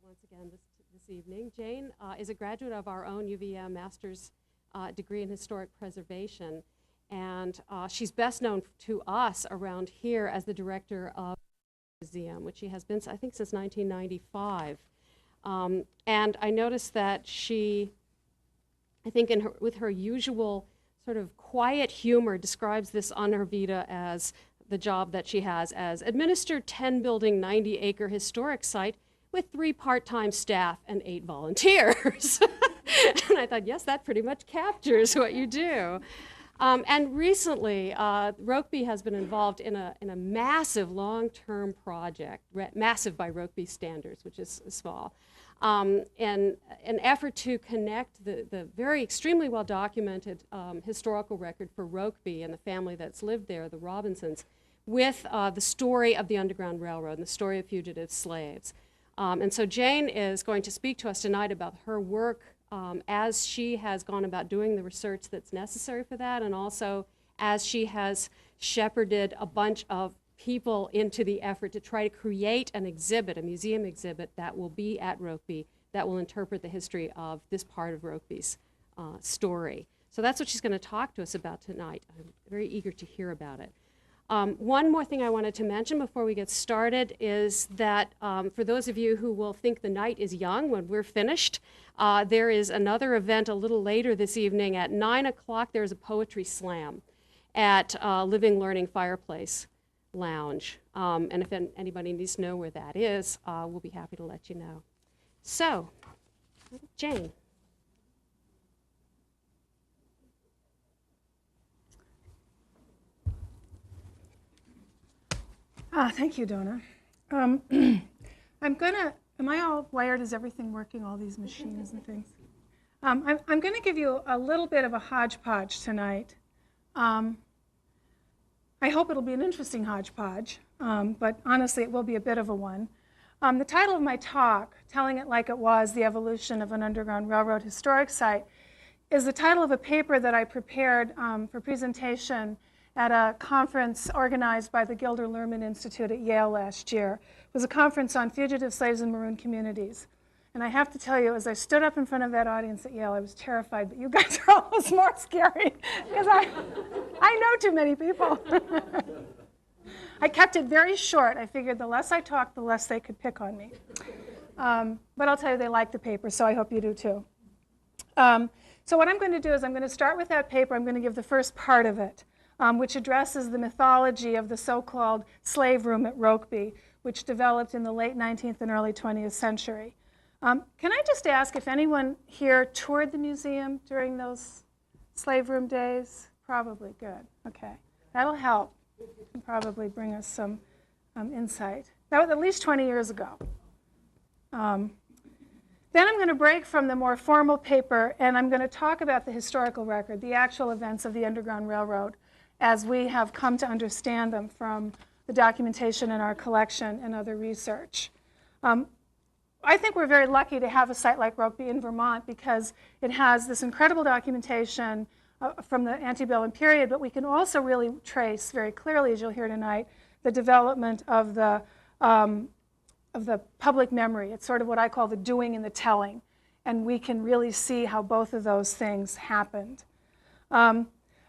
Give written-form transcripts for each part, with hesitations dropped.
once again this evening. Jane is a graduate of our own UVM master's degree in historic preservation, and she's best known to us around here as the director of the museum, which she has been, I think, since 1995. And I noticed that she, I think with her usual sort of quiet humor, describes this Honor Vita as the job that she has as administered 10-building, 90-acre historic site with 3 part-time staff and 8 volunteers. And I thought, yes, that pretty much captures what you do. And recently, Rokeby has been involved in a massive long-term project, massive by Rokeby standards, which is small, and an effort to connect the very extremely well-documented historical record for Rokeby and the family that's lived there, the Robinsons, with the story of the Underground Railroad and the story of fugitive slaves. And so Jane is going to speak to us tonight about her work as she has gone about doing the research that's necessary for that, and also as she has shepherded a bunch of people into the effort to try to create an exhibit, a museum exhibit that will be at Rokeby, that will interpret the history of this part of Rokeby's story. So that's what she's going to talk to us about tonight. I'm very eager to hear about it. One more thing I wanted to mention before we get started is that for those of you who will think the night is young when we're finished, there is another event a little later this evening at 9 o'clock. There's a poetry slam at Living Learning Fireplace Lounge. And if anybody needs to know where that is, we'll be happy to let you know. So, Jane. Thank you, Donna. I'm gonna, am I all wired? Is everything working, all these machines and things? I'm gonna give you a little bit of a hodgepodge tonight. I hope it'll be an interesting hodgepodge, but honestly it will be a bit of a one. The title of my talk, Telling It Like It Was, The Evolution of an Underground Railroad Historic Site, is the title of a paper that I prepared for presentation at a conference organized by the Gilder Lehrman Institute at Yale last year. It was a conference on fugitive slaves and maroon communities. And I have to tell you, as I stood up in front of that audience at Yale, I was terrified, but you guys are almost more scary, because I know too many people. I kept it very short. I figured the less I talked, the less they could pick on me. But I'll tell you, they like the paper, so I hope you do too. So what I'm going to do is I'm going to start with that paper. I'm going to give the first part of it, which addresses the mythology of the so-called slave room at Rokeby, which developed in the late 19th and early 20th century. Can I just ask if anyone here toured the museum during those slave room days? Probably. Good. Okay. That'll help and probably bring us some insight. That was at least 20 years ago. Then I'm going to break from the more formal paper, and I'm going to talk about the historical record, the actual events of the Underground Railroad, as we have come to understand them from the documentation in our collection and other research. I think we're very lucky to have a site like Rokeby in Vermont because it has this incredible documentation from the antebellum period, but we can also really trace very clearly, as you'll hear tonight, the development of the public memory. It's sort of what I call the doing and the telling, and we can really see how both of those things happened.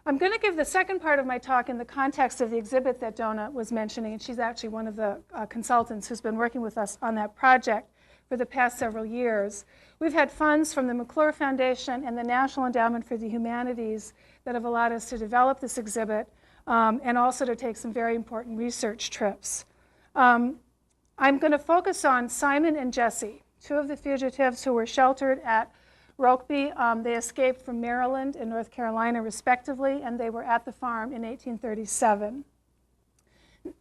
I'm going to give the second part of my talk in the context of the exhibit that Donna was mentioning, and she's actually one of the consultants who's been working with us on that project for the past several years. We've had funds from the McClure Foundation and the National Endowment for the Humanities that have allowed us to develop this exhibit and also to take some very important research trips. I'm going to focus on Simon and Jesse, 2 of the fugitives who were sheltered at Rokeby. They escaped from Maryland and North Carolina, respectively, and they were at the farm in 1837.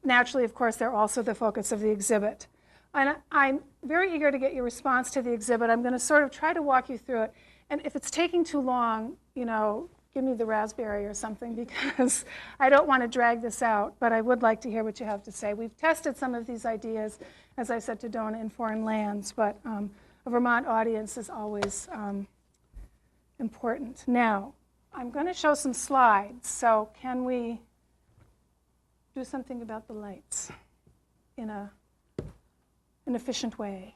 Naturally, of course, they're also the focus of the exhibit. And I'm very eager to get your response to the exhibit. I'm going to sort of try to walk you through it. And if it's taking too long, you know, give me the raspberry or something, because I don't want to drag this out, but I would like to hear what you have to say. We've tested some of these ideas, as I said to Donna, in foreign lands, but a Vermont audience is always important. Now, I'm going to show some slides, so can we do something about the lights in an efficient way?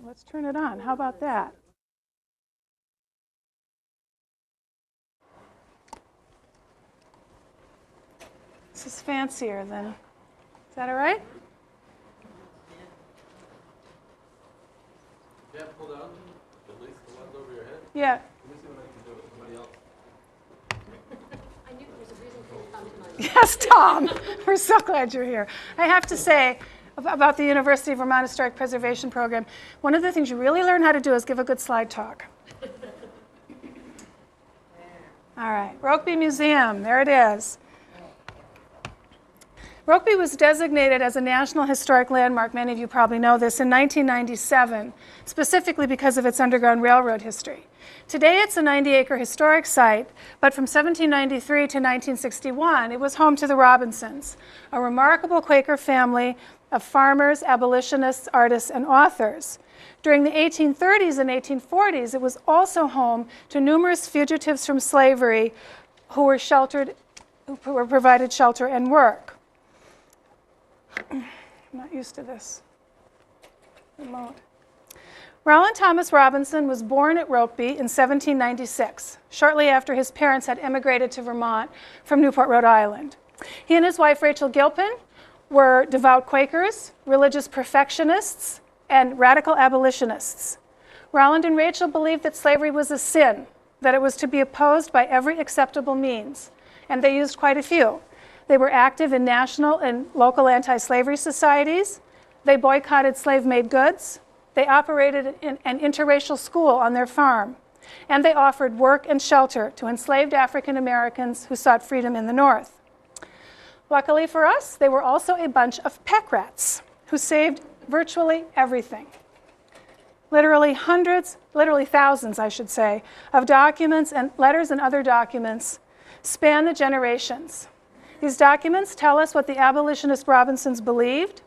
let's turn it on. How about that? This is fancier than, is that all right? Yeah, pull down. At least the ones over your head. Yeah. Let me see what I can do with somebody else. I knew there was a reason for you to come tonight. Yes, Tom. We're so glad you're here. I have to say about the University of Vermont Historic Preservation Program, one of the things you really learn how to do is give a good slide talk. All right, Rokeby Museum, there it is. Rokeby was designated as a National Historic Landmark, many of you probably know this, in 1997, specifically because of its Underground Railroad history. Today it's a 90-acre historic site, but from 1793 to 1961, it was home to the Robinsons, a remarkable Quaker family of farmers, abolitionists, artists, and authors. During the 1830s and 1840s, it was also home to numerous fugitives from slavery who were provided shelter and work. I'm not used to this remote. Rowland Thomas Robinson was born at Rokeby in 1796, shortly after his parents had emigrated to Vermont from Newport, Rhode Island. He and his wife, Rachel Gilpin, were devout Quakers, religious perfectionists, and radical abolitionists. Rowland and Rachel believed that slavery was a sin, that it was to be opposed by every acceptable means, and they used quite a few. They were active in national and local anti-slavery societies. They boycotted slave-made goods. They operated an interracial school on their farm. And they offered work and shelter to enslaved African Americans who sought freedom in the North. Luckily for us, they were also a bunch of pack rats who saved virtually everything. Literally hundreds, literally thousands, I should say, of documents and letters and other documents span the generations. These documents tell us what the abolitionist Robinsons believed,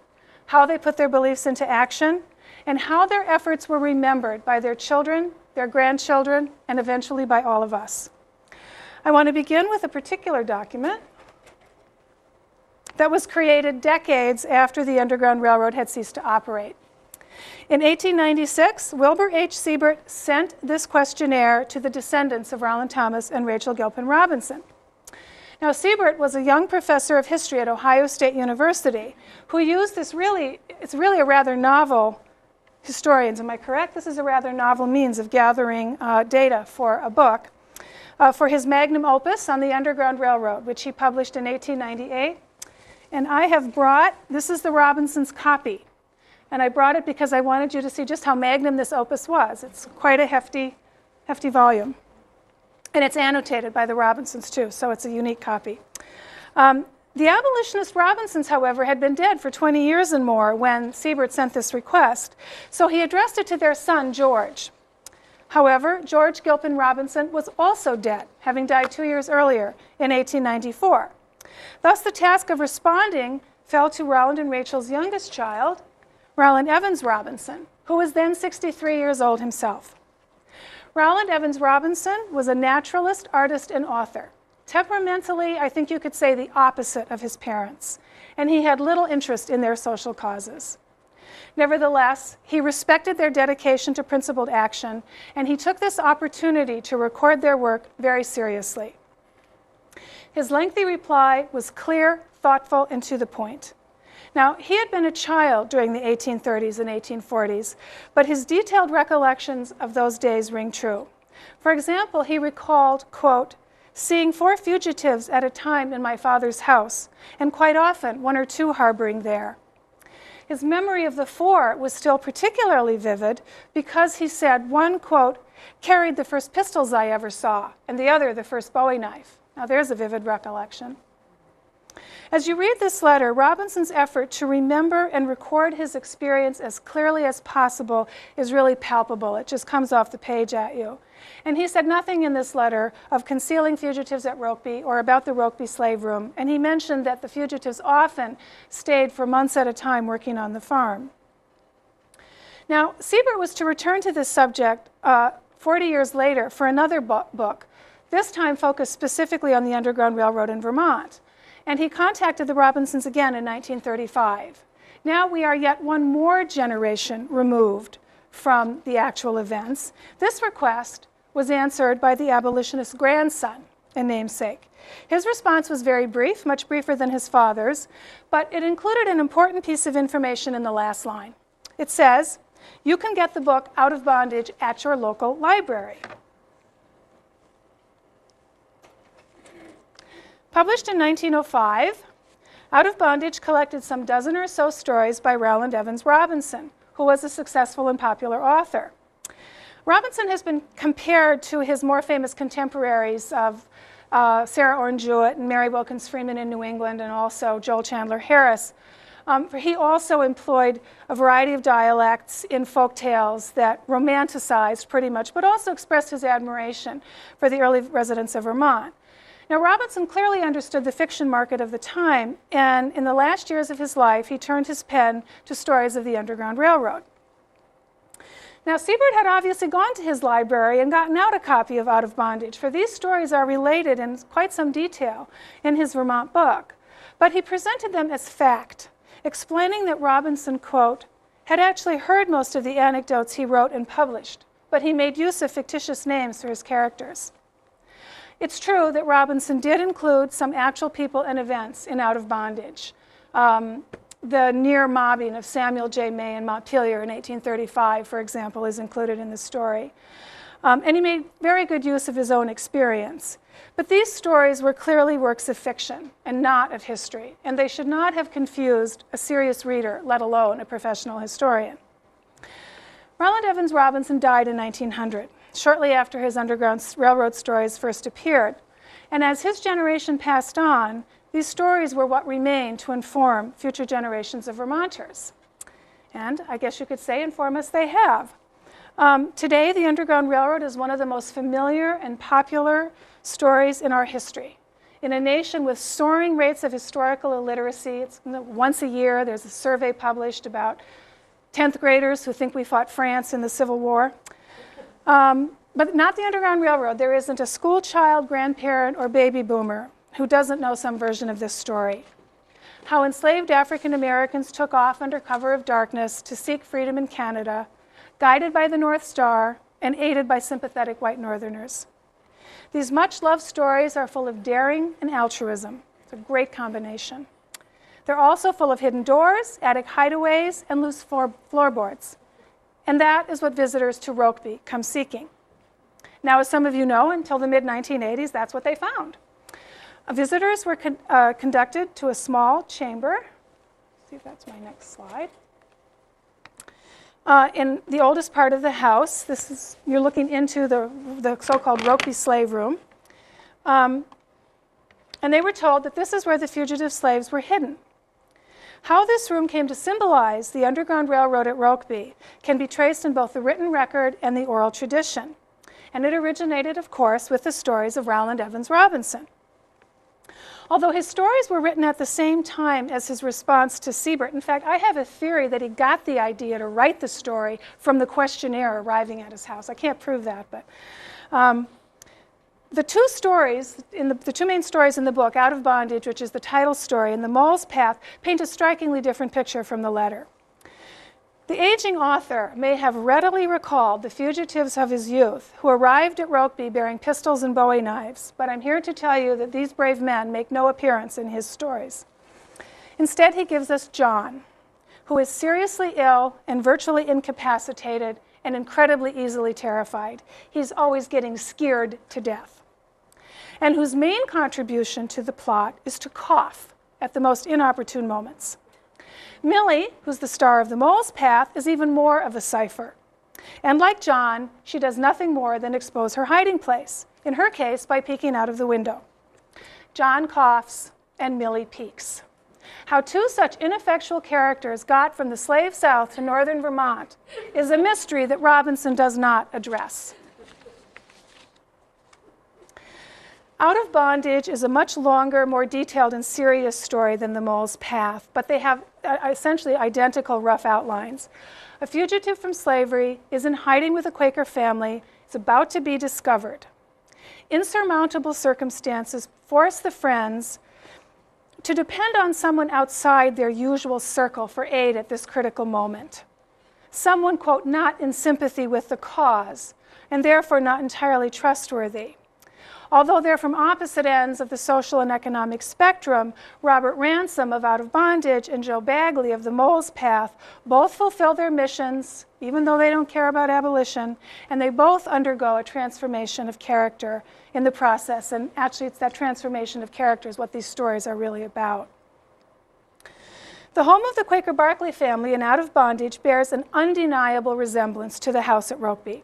how they put their beliefs into action, and how their efforts were remembered by their children, their grandchildren, and eventually by all of us. I want to begin with a particular document that was created decades after the Underground Railroad had ceased to operate. In 1896, Wilbur H. Siebert sent this questionnaire to the descendants of Rowland Thomas and Rachel Gilpin Robinson. Now, Siebert was a young professor of history at Ohio State University who used this it's really a rather novel, historians, am I correct? This is a rather novel means of gathering data for a book, for his magnum opus on the Underground Railroad, which he published in 1898. And I have brought, this is the Robinsons' copy. And I brought it because I wanted you to see just how magnum this opus was. It's quite a hefty volume. And it's annotated by the Robinsons, too, so it's a unique copy. The abolitionist Robinsons, however, had been dead for 20 years and more when Siebert sent this request, so he addressed it to their son, George. However, George Gilpin Robinson was also dead, having died 2 years earlier in 1894. Thus, the task of responding fell to Rowland and Rachel's youngest child, Rowland Evans Robinson, who was then 63 years old himself. Rowland Evans Robinson was a naturalist, artist, and author. Temperamentally, I think you could say the opposite of his parents, and he had little interest in their social causes. Nevertheless, he respected their dedication to principled action, and he took this opportunity to record their work very seriously. His lengthy reply was clear, thoughtful, and to the point. Now, he had been a child during the 1830s and 1840s, but his detailed recollections of those days ring true. For example, he recalled, quote, seeing 4 fugitives at a time in my father's house, and quite often 1 or 2 harboring there. His memory of the 4 was still particularly vivid because he said one, quote, carried the first pistols I ever saw, and the other the first Bowie knife. Now there's a vivid recollection. As you read this letter, Robinson's effort to remember and record his experience as clearly as possible is really palpable. It just comes off the page at you. And he said nothing in this letter of concealing fugitives at Rokeby or about the Rokeby slave room, and he mentioned that the fugitives often stayed for months at a time working on the farm. Now, Siebert was to return to this subject 40 years later for another book, this time focused specifically on the Underground Railroad in Vermont. And he contacted the Robinsons again in 1935. Now we are yet one more generation removed from the actual events. This request was answered by the abolitionist's grandson and namesake. His response was very brief, much briefer than his father's, but it included an important piece of information in the last line. It says, "You can get the book Out of Bondage at your local library." Published in 1905, Out of Bondage collected some dozen or so stories by Rowland Evans Robinson, who was a successful and popular author. Robinson has been compared to his more famous contemporaries of Sarah Orne Jewett and Mary Wilkins Freeman in New England, and also Joel Chandler Harris. He also employed a variety of dialects in folk tales that romanticized pretty much, but also expressed his admiration for the early residents of Vermont. Now, Robinson clearly understood the fiction market of the time, and in the last years of his life, he turned his pen to stories of the Underground Railroad. Now, Siebert had obviously gone to his library and gotten out a copy of Out of Bondage, for these stories are related in quite some detail in his Vermont book. But he presented them as fact, explaining that Robinson, quote, had actually heard most of the anecdotes he wrote and published, but he made use of fictitious names for his characters. It's true that Robinson did include some actual people and events in Out of Bondage. The near mobbing of Samuel J. May in Montpelier in 1835, for example, is included in the story. And he made very good use of his own experience. But these stories were clearly works of fiction and not of history, and they should not have confused a serious reader, let alone a professional historian. Rowland Evans Robinson died in 1900, shortly after his Underground Railroad stories first appeared. And as his generation passed on, these stories were what remained to inform future generations of Vermonters. And I guess you could say inform us they have. Today, the Underground Railroad is one of the most familiar and popular stories in our history. In a nation with soaring rates of historical illiteracy, it's once a year there's a survey published about 10th graders who think we fought France in the Civil War. But not the Underground Railroad. There isn't a school child, grandparent, or baby boomer who doesn't know some version of this story. How enslaved African Americans took off under cover of darkness to seek freedom in Canada, guided by the North Star and aided by sympathetic white Northerners. These much-loved stories are full of daring and altruism. It's a great combination. They're also full of hidden doors, attic hideaways, and loose floorboards. And that is what visitors to Rokeby come seeking. Now, as some of you know, until the mid-1980s, that's what they found. Visitors were conducted to a small chamber. Let's see if that's my next slide. In the oldest part of the house, you're looking into the so-called Rokeby slave room. And they were told that this is where the fugitive slaves were hidden. How this room came to symbolize the Underground Railroad at Rokeby can be traced in both the written record and the oral tradition. And it originated, of course, with the stories of Rowland Evans Robinson. Although his stories were written at the same time as his response to Siebert. In fact, I have a theory that he got the idea to write the story from the questionnaire arriving at his house. I can't prove that, but the two main stories in the book, Out of Bondage, which is the title story, and The Mole's Path, paint a strikingly different picture from the letter. The aging author may have readily recalled the fugitives of his youth who arrived at Rokeby bearing pistols and bowie knives, but I'm here to tell you that these brave men make no appearance in his stories. Instead, he gives us John, who is seriously ill and virtually incapacitated and incredibly easily terrified. He's always getting scared to death. And whose main contribution to the plot is to cough at the most inopportune moments. Millie, who's the star of The Mole's Path, is even more of a cipher. And like John, she does nothing more than expose her hiding place, in her case by peeking out of the window. John coughs and Millie peeks. How two such ineffectual characters got from the slave South to northern Vermont is a mystery that Robinson does not address. Out of Bondage is a much longer, more detailed and serious story than The Mole's Path, but they have essentially identical rough outlines. A fugitive from slavery is in hiding with a Quaker family. It's about to be discovered. Insurmountable circumstances force the friends to depend on someone outside their usual circle for aid at this critical moment. someone, quote, not in sympathy with the cause, and therefore not entirely trustworthy. Although they're from opposite ends of the social and economic spectrum, Robert Ransom of Out of Bondage and Joe Bagley of The Mole's Path both fulfill their missions, even though they don't care about abolition, and they both undergo a transformation of character in the process. And actually, it's that transformation of character is what these stories are really about. The home of the Quaker Barclay family in Out of Bondage bears an undeniable resemblance to the house at Rokeby.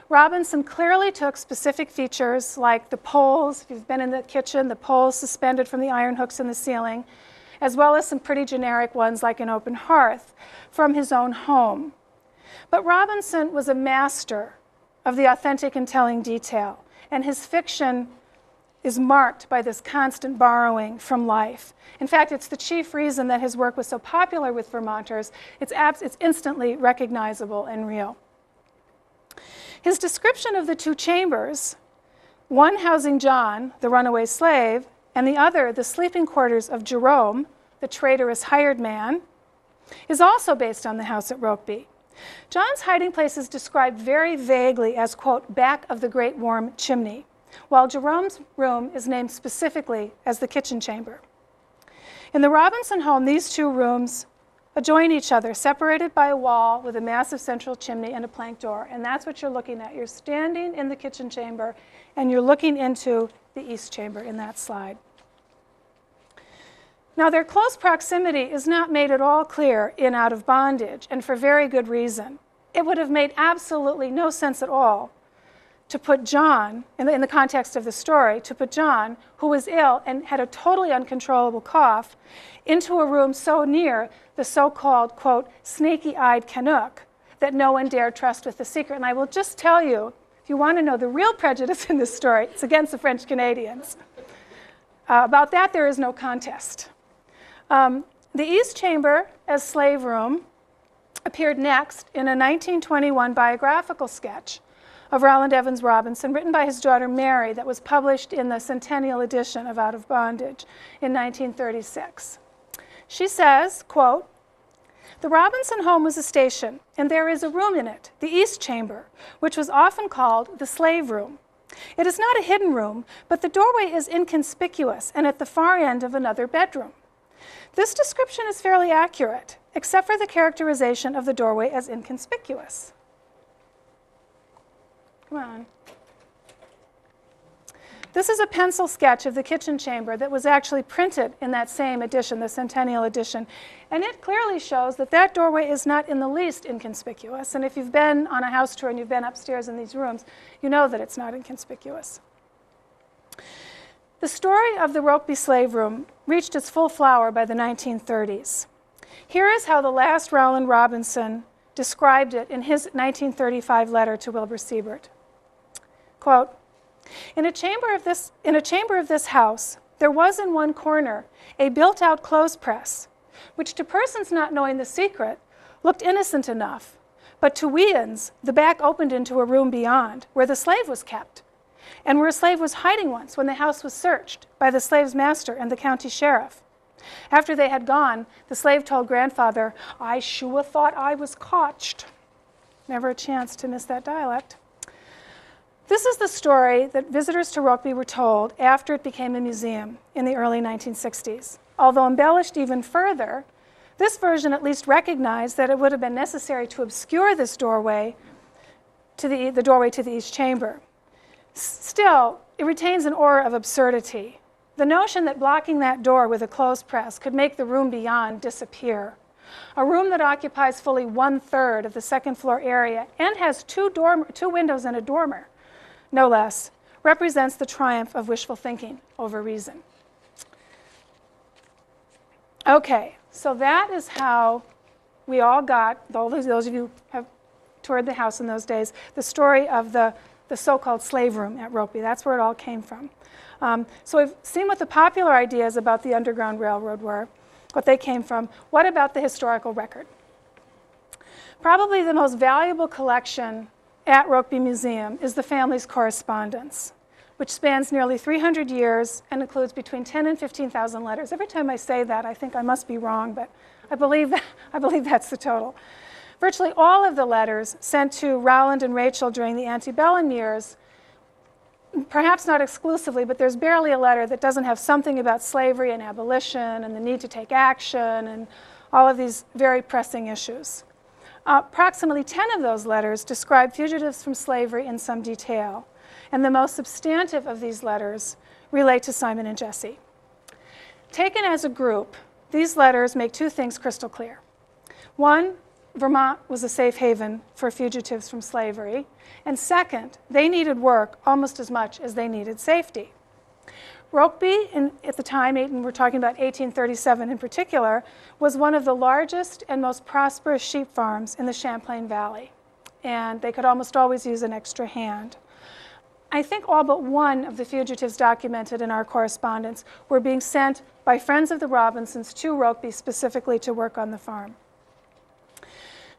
Robinson clearly took specific features like the poles, if you've been in the kitchen, the poles suspended from the iron hooks in the ceiling, as well as some pretty generic ones like an open hearth from his own home. But Robinson was a master of the authentic and telling detail, and his fiction is marked by this constant borrowing from life. In fact, it's the chief reason that his work was so popular with Vermonters. It's instantly recognizable and real. His description of the two chambers, one housing John, the runaway slave, and the other the sleeping quarters of Jerome, the traitorous hired man, is also based on the house at Rokeby. John's hiding place is described very vaguely as, quote, back of the great warm chimney, while Jerome's room is named specifically as the kitchen chamber. In the Robinson home, these two rooms adjoin each other, separated by a wall with a massive central chimney and a plank door. And that's what you're looking at. You're standing in the kitchen chamber, and you're looking into the east chamber in that slide. Now, their close proximity is not made at all clear in Out of Bondage, and for very good reason. It would have made absolutely no sense at all to put John, in the context of the story, to put John, who was ill and had a totally uncontrollable cough, into a room so near the so-called, quote, snaky-eyed Canuck that no one dared trust with the secret. And I will just tell you, if you want to know the real prejudice in this story, it's against the French Canadians. About that, there is no contest. The East Chamber as slave room appeared next in a 1921 biographical sketch of Rowland Evans Robinson, written by his daughter Mary, that was published in the centennial edition of Out of Bondage in 1936. She says, quote, "The Robinson home was a station, and there is a room in it, the East Chamber, which was often called the slave room. It is not a hidden room, but the doorway is inconspicuous and at the far end of another bedroom. This description is fairly accurate, except for the characterization of the doorway as inconspicuous." Come on. This is a pencil sketch of the kitchen chamber that was actually printed in that same edition, the centennial edition. And it clearly shows that that doorway is not in the least inconspicuous. And if you've been on a house tour and you've been upstairs in these rooms, you know that it's not inconspicuous. The story of the Rokeby slave room reached its full flower by the 1930s. Here is how the last Rowland Robinson described it in his 1935 letter to Wilbur Siebert. Quote, In a chamber of this house, there was in one corner a built-out clothes press, which to persons not knowing the secret looked innocent enough, but to weans the back opened into a room beyond, where the slave was kept, and where a slave was hiding once when the house was searched by the slave's master and the county sheriff. After they had gone, the slave told grandfather, "I sure thought I was cotched." Never a chance to miss that dialect. This is the story that visitors to Rokeby were told after it became a museum in the early 1960s. Although embellished even further, this version at least recognized that it would have been necessary to obscure this doorway to the doorway to the East Chamber. Still, it retains an aura of absurdity. The notion that blocking that door with a clothes press could make the room beyond disappear, a room that occupies fully 1/3 of the second floor area and has two windows and a dormer, no less, represents the triumph of wishful thinking over reason. Okay, so that is how we all got, those of you who have toured the house in those days, the story of the so-called slave room at Rokeby. That's where it all came from. So we've seen what the popular ideas about the Underground Railroad were, what they came from. What about the historical record? Probably the most valuable collection at Rokeby Museum is the family's correspondence, which spans nearly 300 years and includes between 10 and 15,000 letters. Every time I say that, I think I must be wrong, but I believe that's the total. virtually all of the letters sent to Rowland and Rachel during the antebellum years, perhaps not exclusively, but there's barely a letter that doesn't have something about slavery and abolition and the need to take action and all of these very pressing issues. Approximately 10 of those letters describe fugitives from slavery in some detail, and the most substantive of these letters relate to Simon and Jesse. Taken as a group, these letters make two things crystal clear. One, Vermont was a safe haven for fugitives from slavery. And second, they needed work almost as much as they needed safety. Rokeby, at the time, and we're talking about 1837 in particular, was one of the largest and most prosperous sheep farms in the Champlain Valley. And they could almost always use an extra hand. I think all but one of the fugitives documented in our correspondence were being sent by friends of the Robinsons to Rokeby specifically to work on the farm.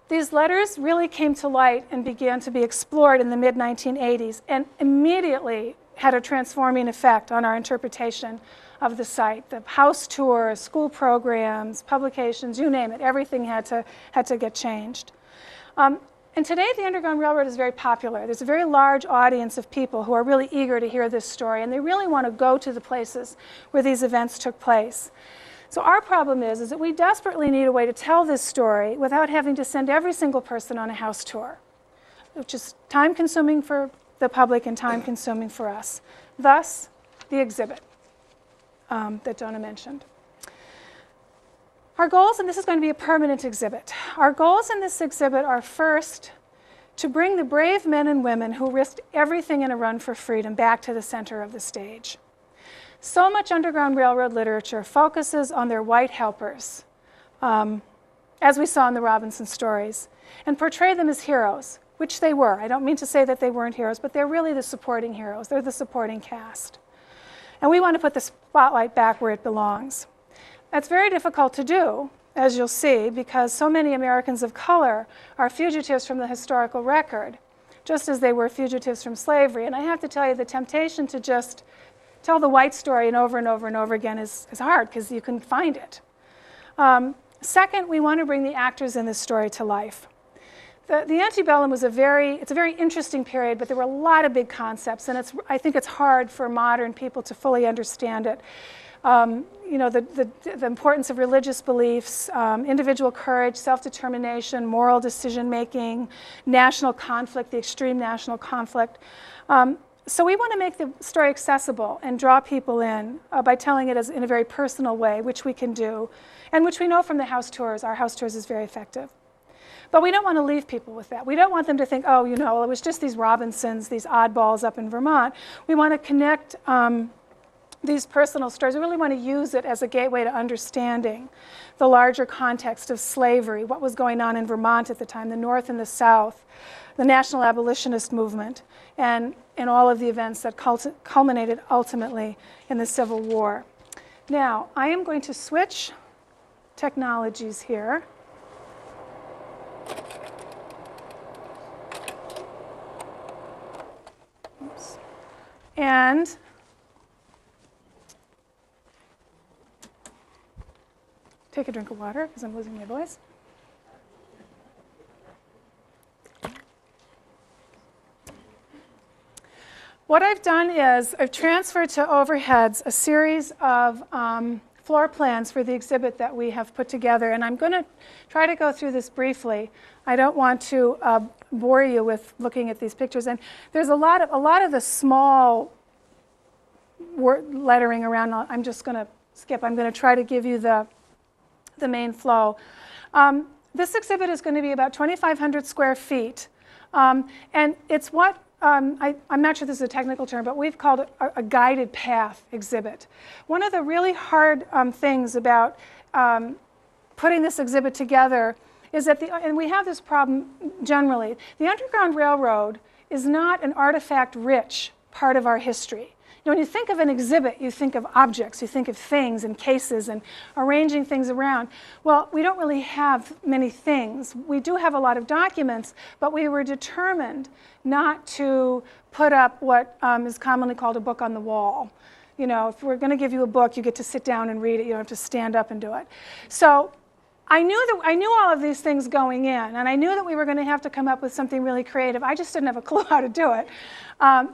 These letters really came to light and began to be explored in the mid-1980s and immediately had a transforming effect on our interpretation of the site. The house tours, school programs, publications, you name it, everything had to get changed. And today the Underground Railroad is very popular. There's a very large audience of people who are really eager to hear this story, and they really want to go to the places where these events took place. So our problem is that we desperately need a way to tell this story without having to send every single person on a house tour, which is time-consuming for the public and time-consuming for us. Thus, the exhibit that Donna mentioned. Our goals, and this is going to be a permanent exhibit, our goals in this exhibit are first to bring the brave men and women who risked everything in a run for freedom back to the center of the stage. So much Underground Railroad literature focuses on their white helpers, as we saw in the Robinson stories, and portray them as heroes, which they were. I don't mean to say that they weren't heroes, but they're really the supporting heroes. They're the supporting cast. And we want to put the spotlight back where it belongs. That's very difficult to do, as you'll see, because so many Americans of color are fugitives from the historical record, just as they were fugitives from slavery. And I have to tell you, the temptation to just tell the white story and over and over and over again is hard, because you can find it. Second, we want to bring the actors in this story to life. The antebellum was it's a very interesting period, but there were a lot of big concepts, and I think it's hard for modern people to fully understand it. The importance of religious beliefs, individual courage, self-determination, moral decision-making, national conflict, the extreme national conflict. So we want to make the story accessible and draw people in by telling it in a very personal way, which we can do, and which we know from the house tours. Our house tours is very effective. But we don't want to leave people with that. We don't want them to think, oh, it was just these Robinsons, these oddballs up in Vermont. We want to connect these personal stories. We really want to use it as a gateway to understanding the larger context of slavery, what was going on in Vermont at the time, the North and the South, the national abolitionist movement, and all of the events that culminated ultimately in the Civil War. Now, I am going to switch technologies here. Oops. And take a drink of water because I'm losing my voice. What I've done is I've transferred to overheads a series of floor plans for the exhibit that we have put together, and I'm going to try to go through this briefly. I don't want to bore you with looking at these pictures, and there's a lot of the small lettering around. I'm just going to skip. I'm going to try to give you the main flow. This exhibit is going to be about 2,500 square feet, and it's what I'm not sure this is a technical term, but we've called it a guided path exhibit. One of the really hard things about putting this exhibit together is that, and we have this problem generally, the Underground Railroad is not an artifact-rich part of our history. When you think of an exhibit, you think of objects, you think of things and cases and arranging things around. Well, we don't really have many things. We do have a lot of documents, but we were determined not to put up what is commonly called a book on the wall. If we're going to give you a book, you get to sit down and read it. You don't have to stand up and do it. So I knew all of these things going in, and I knew that we were going to have to come up with something really creative. I just didn't have a clue how to do it.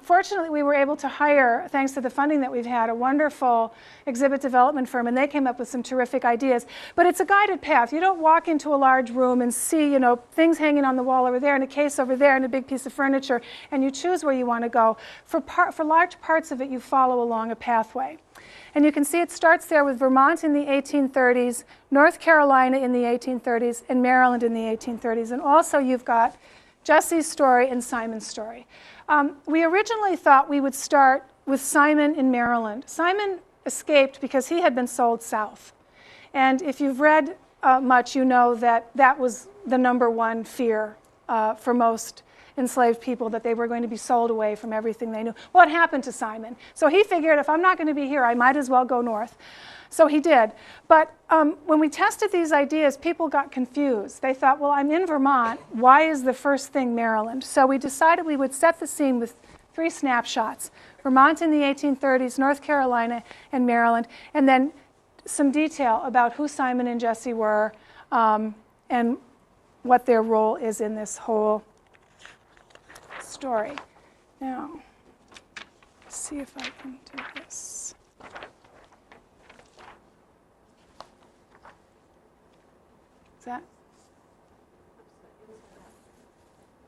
Fortunately, we were able to hire, thanks to the funding that we've had, a wonderful exhibit development firm, and they came up with some terrific ideas. But it's a guided path. You don't walk into a large room and see, things hanging on the wall over there and a case over there and a big piece of furniture, and you choose where you want to go. For large parts of it, you follow along a pathway. And you can see it starts there with Vermont in the 1830s, North Carolina in the 1830s, and Maryland in the 1830s. And also you've got Jesse's story and Simon's story. We originally thought we would start with Simon in Maryland. Simon escaped because he had been sold south. And if you've read much, you know that that was the number one fear for most enslaved people, that they were going to be sold away from everything they knew. Well, it happened to Simon. So he figured, if I'm not going to be here, I might as well go north. So he did. But when we tested these ideas, people got confused. They thought, well, I'm in Vermont. Why is the first thing Maryland? So we decided we would set the scene with 3 snapshots: Vermont in the 1830s, North Carolina, and Maryland, and then some detail about who Simon and Jesse were and what their role is in this whole story. Now, let's see if I can do this. Is that?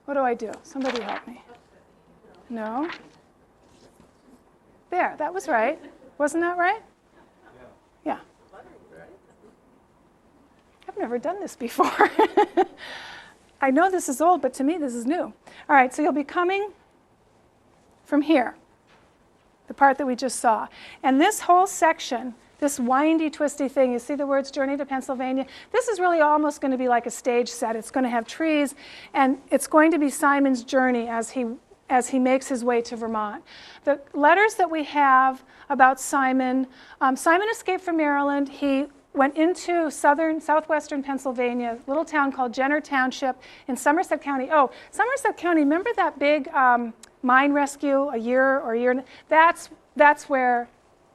What do I do? Somebody help me. No? There, that was right. Wasn't that right? Yeah. I've never done this before. I know this is old, but to me this is new. All right, so you'll be coming from here, the part that we just saw. And this whole section, this windy, twisty thing, you see the words Journey to Pennsylvania? This is really almost going to be like a stage set. It's going to have trees, and it's going to be Simon's journey as he makes his way to Vermont. The letters that we have about Simon, Simon escaped from Maryland. He went into southwestern Pennsylvania, a little town called Jenner Township in Somerset County. Oh, Somerset County, remember that big mine rescue a year? That's where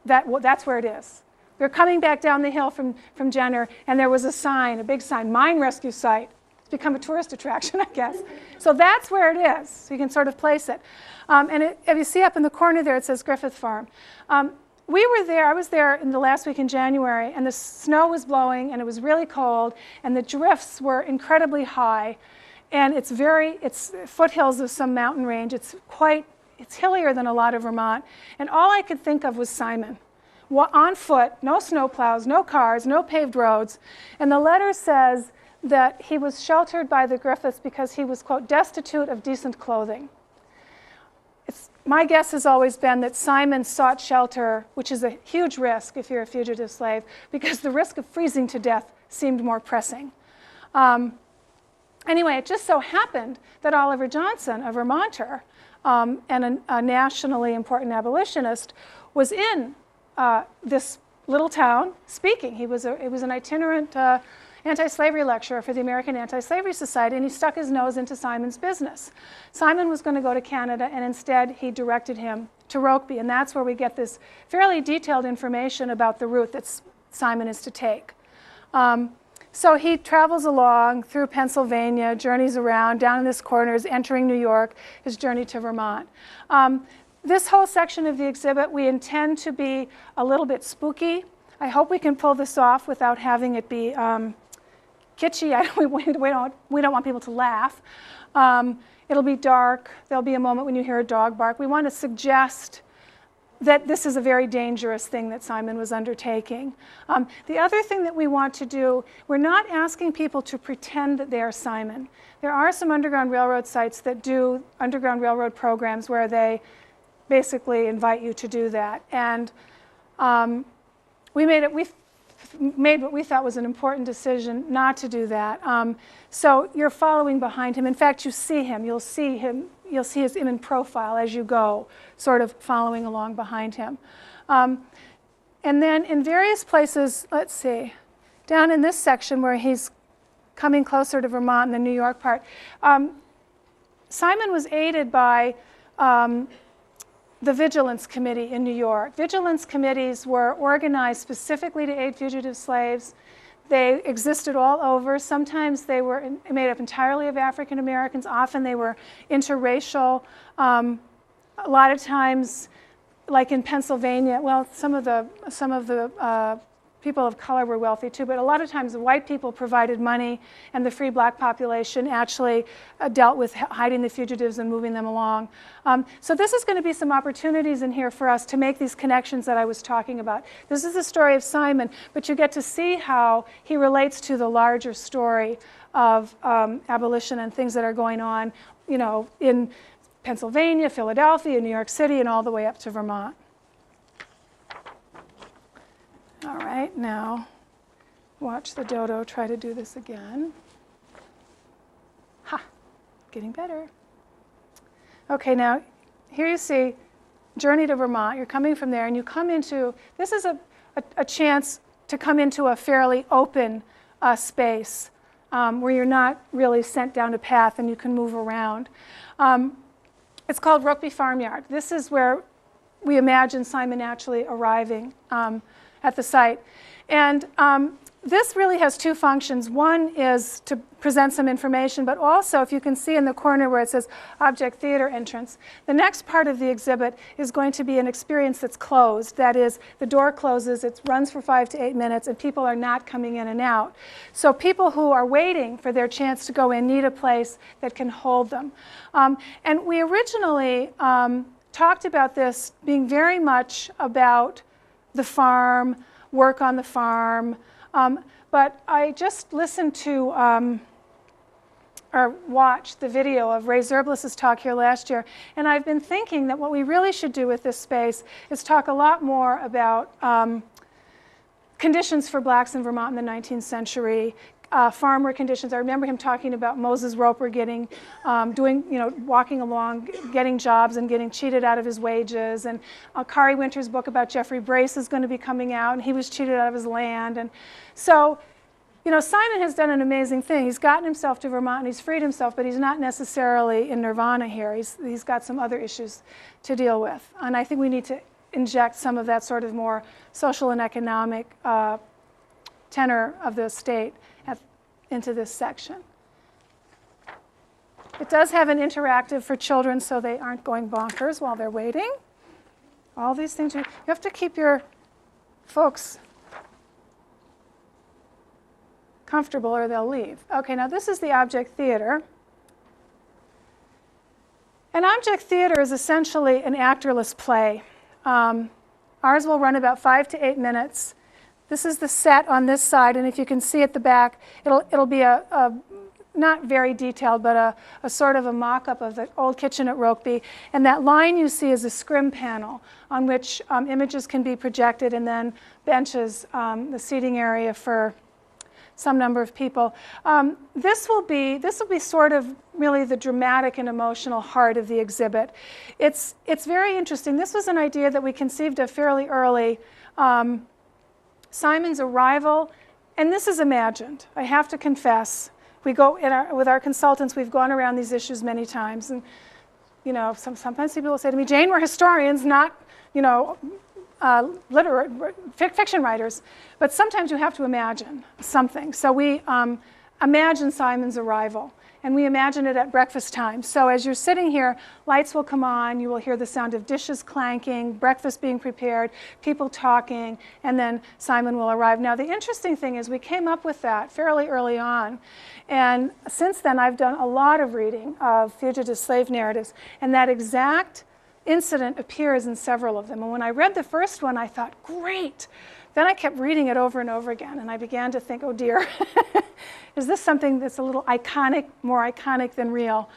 it is. They're coming back down the hill from Jenner, and there was a sign, a big sign, mine rescue site. It's become a tourist attraction, I guess. So that's where it is. So you can sort of place it. If you see up in the corner there, it says Griffith Farm. We were there, I was there in the last week in January, and the snow was blowing, and it was really cold, and the drifts were incredibly high, and it's foothills of some mountain range. It's hillier than a lot of Vermont, and all I could think of was Simon. On foot, no snowplows, no cars, no paved roads, and the letter says that he was sheltered by the Griffiths because he was, quote, destitute of decent clothing. My guess has always been that Simon sought shelter, which is a huge risk if you're a fugitive slave, because the risk of freezing to death seemed more pressing. Anyway, it just so happened that Oliver Johnson, a Vermonter and a nationally important abolitionist, was in this little town speaking. He was an itinerant anti-slavery lecturer for the American Anti-Slavery Society, and he stuck his nose into Simon's business. Simon was going to go to Canada, and instead he directed him to Rokeby, and that's where we get this fairly detailed information about the route that Simon is to take. So he travels along through Pennsylvania, journeys around, down in this corner, is entering New York, his journey to Vermont. This whole section of the exhibit we intend to be a little bit spooky. I hope we can pull this off without having it be kitschy. We don't want people to laugh. It'll be dark. There'll be a moment when you hear a dog bark. We want to suggest that this is a very dangerous thing that Simon was undertaking. The other thing that we want to do, we're not asking people to pretend that they are Simon. There are some Underground Railroad sites that do Underground Railroad programs where they basically invite you to do that. And we made what we thought was an important decision not to do that. So you're following behind him. In fact, you see him. You'll see his image profile as you go, sort of following along behind him. And then in various places, let's see, down in this section where he's coming closer to Vermont in the New York part, Simon was aided by the Vigilance Committee in New York. Vigilance committees were organized specifically to aid fugitive slaves. They existed all over. Sometimes they were made up entirely of African Americans. Often they were interracial. A lot of times, like in Pennsylvania, well, some of the people of color were wealthy too, but a lot of times the white people provided money, and the free black population actually dealt with hiding the fugitives and moving them along. So this is going to be some opportunities in here for us to make these connections that I was talking about. This is the story of Simon, but you get to see how he relates to the larger story of abolition and things that are going on, you know, in Pennsylvania, Philadelphia, New York City, and all the way up to Vermont. All right, now watch the dodo try to do this again. Ha, getting better. Okay, now here you see Journey to Vermont. You're coming from there, and you come into, this is a chance to come into a fairly open space where you're not really sent down a path and you can move around. It's called Rokeby Farmyard. This is where we imagine Simon actually arriving at the site. And this really has two functions. One is to present some information, but also, if you can see in the corner where it says Object Theater Entrance, the next part of the exhibit is going to be an experience that's closed. That is, the door closes, it runs for 5 to 8 minutes, and people are not coming in and out. So people who are waiting for their chance to go in need a place that can hold them. And we originally talked about this being very much about the farm, work on the farm, but I just listened to or watched the video of Ray Zerblis' talk here last year, and I've been thinking that what we really should do with this space is talk a lot more about conditions for blacks in Vermont in the 19th century, farmer conditions. I remember him talking about Moses Roper walking along, getting jobs and getting cheated out of his wages. And Kari Winter's book about Jeffrey Brace is going to be coming out, and he was cheated out of his land. And so, you know, Simon has done an amazing thing. He's gotten himself to Vermont and he's freed himself, but he's not necessarily in nirvana here. He's got some other issues to deal with. And I think we need to inject some of that sort of more social and economic tenor of the state into this section. It does have an interactive for children so they aren't going bonkers while they're waiting. All these things, you have to keep your folks comfortable or they'll leave. Okay, now this is the object theater. An object theater is essentially an actorless play. Ours will run about 5 to 8 minutes. This is the set on this side, and if you can see at the back, it'll be a not very detailed, but a sort of a mock-up of the old kitchen at Rokeby. And that line you see is a scrim panel on which images can be projected, and then benches, the seating area for some number of people. This will be sort of really the dramatic and emotional heart of the exhibit. It's very interesting. This was an idea that we conceived of fairly early. Simon's arrival, and this is imagined. I have to confess, we go with our consultants. We've gone around these issues many times, and you know, sometimes people will say to me, "Jane, we're historians, not fiction writers." But sometimes you have to imagine something. So we imagine Simon's arrival, and we imagine it at breakfast time. So as you're sitting here, lights will come on, you will hear the sound of dishes clanking, breakfast being prepared, people talking, and then Simon will arrive. Now the interesting thing is we came up with that fairly early on, and since then I've done a lot of reading of fugitive slave narratives, and that exact incident appears in several of them. And when I read the first one, I thought, great. Then I kept reading it over and over again, and I began to think, oh dear, is this something that's a little iconic, more iconic than real?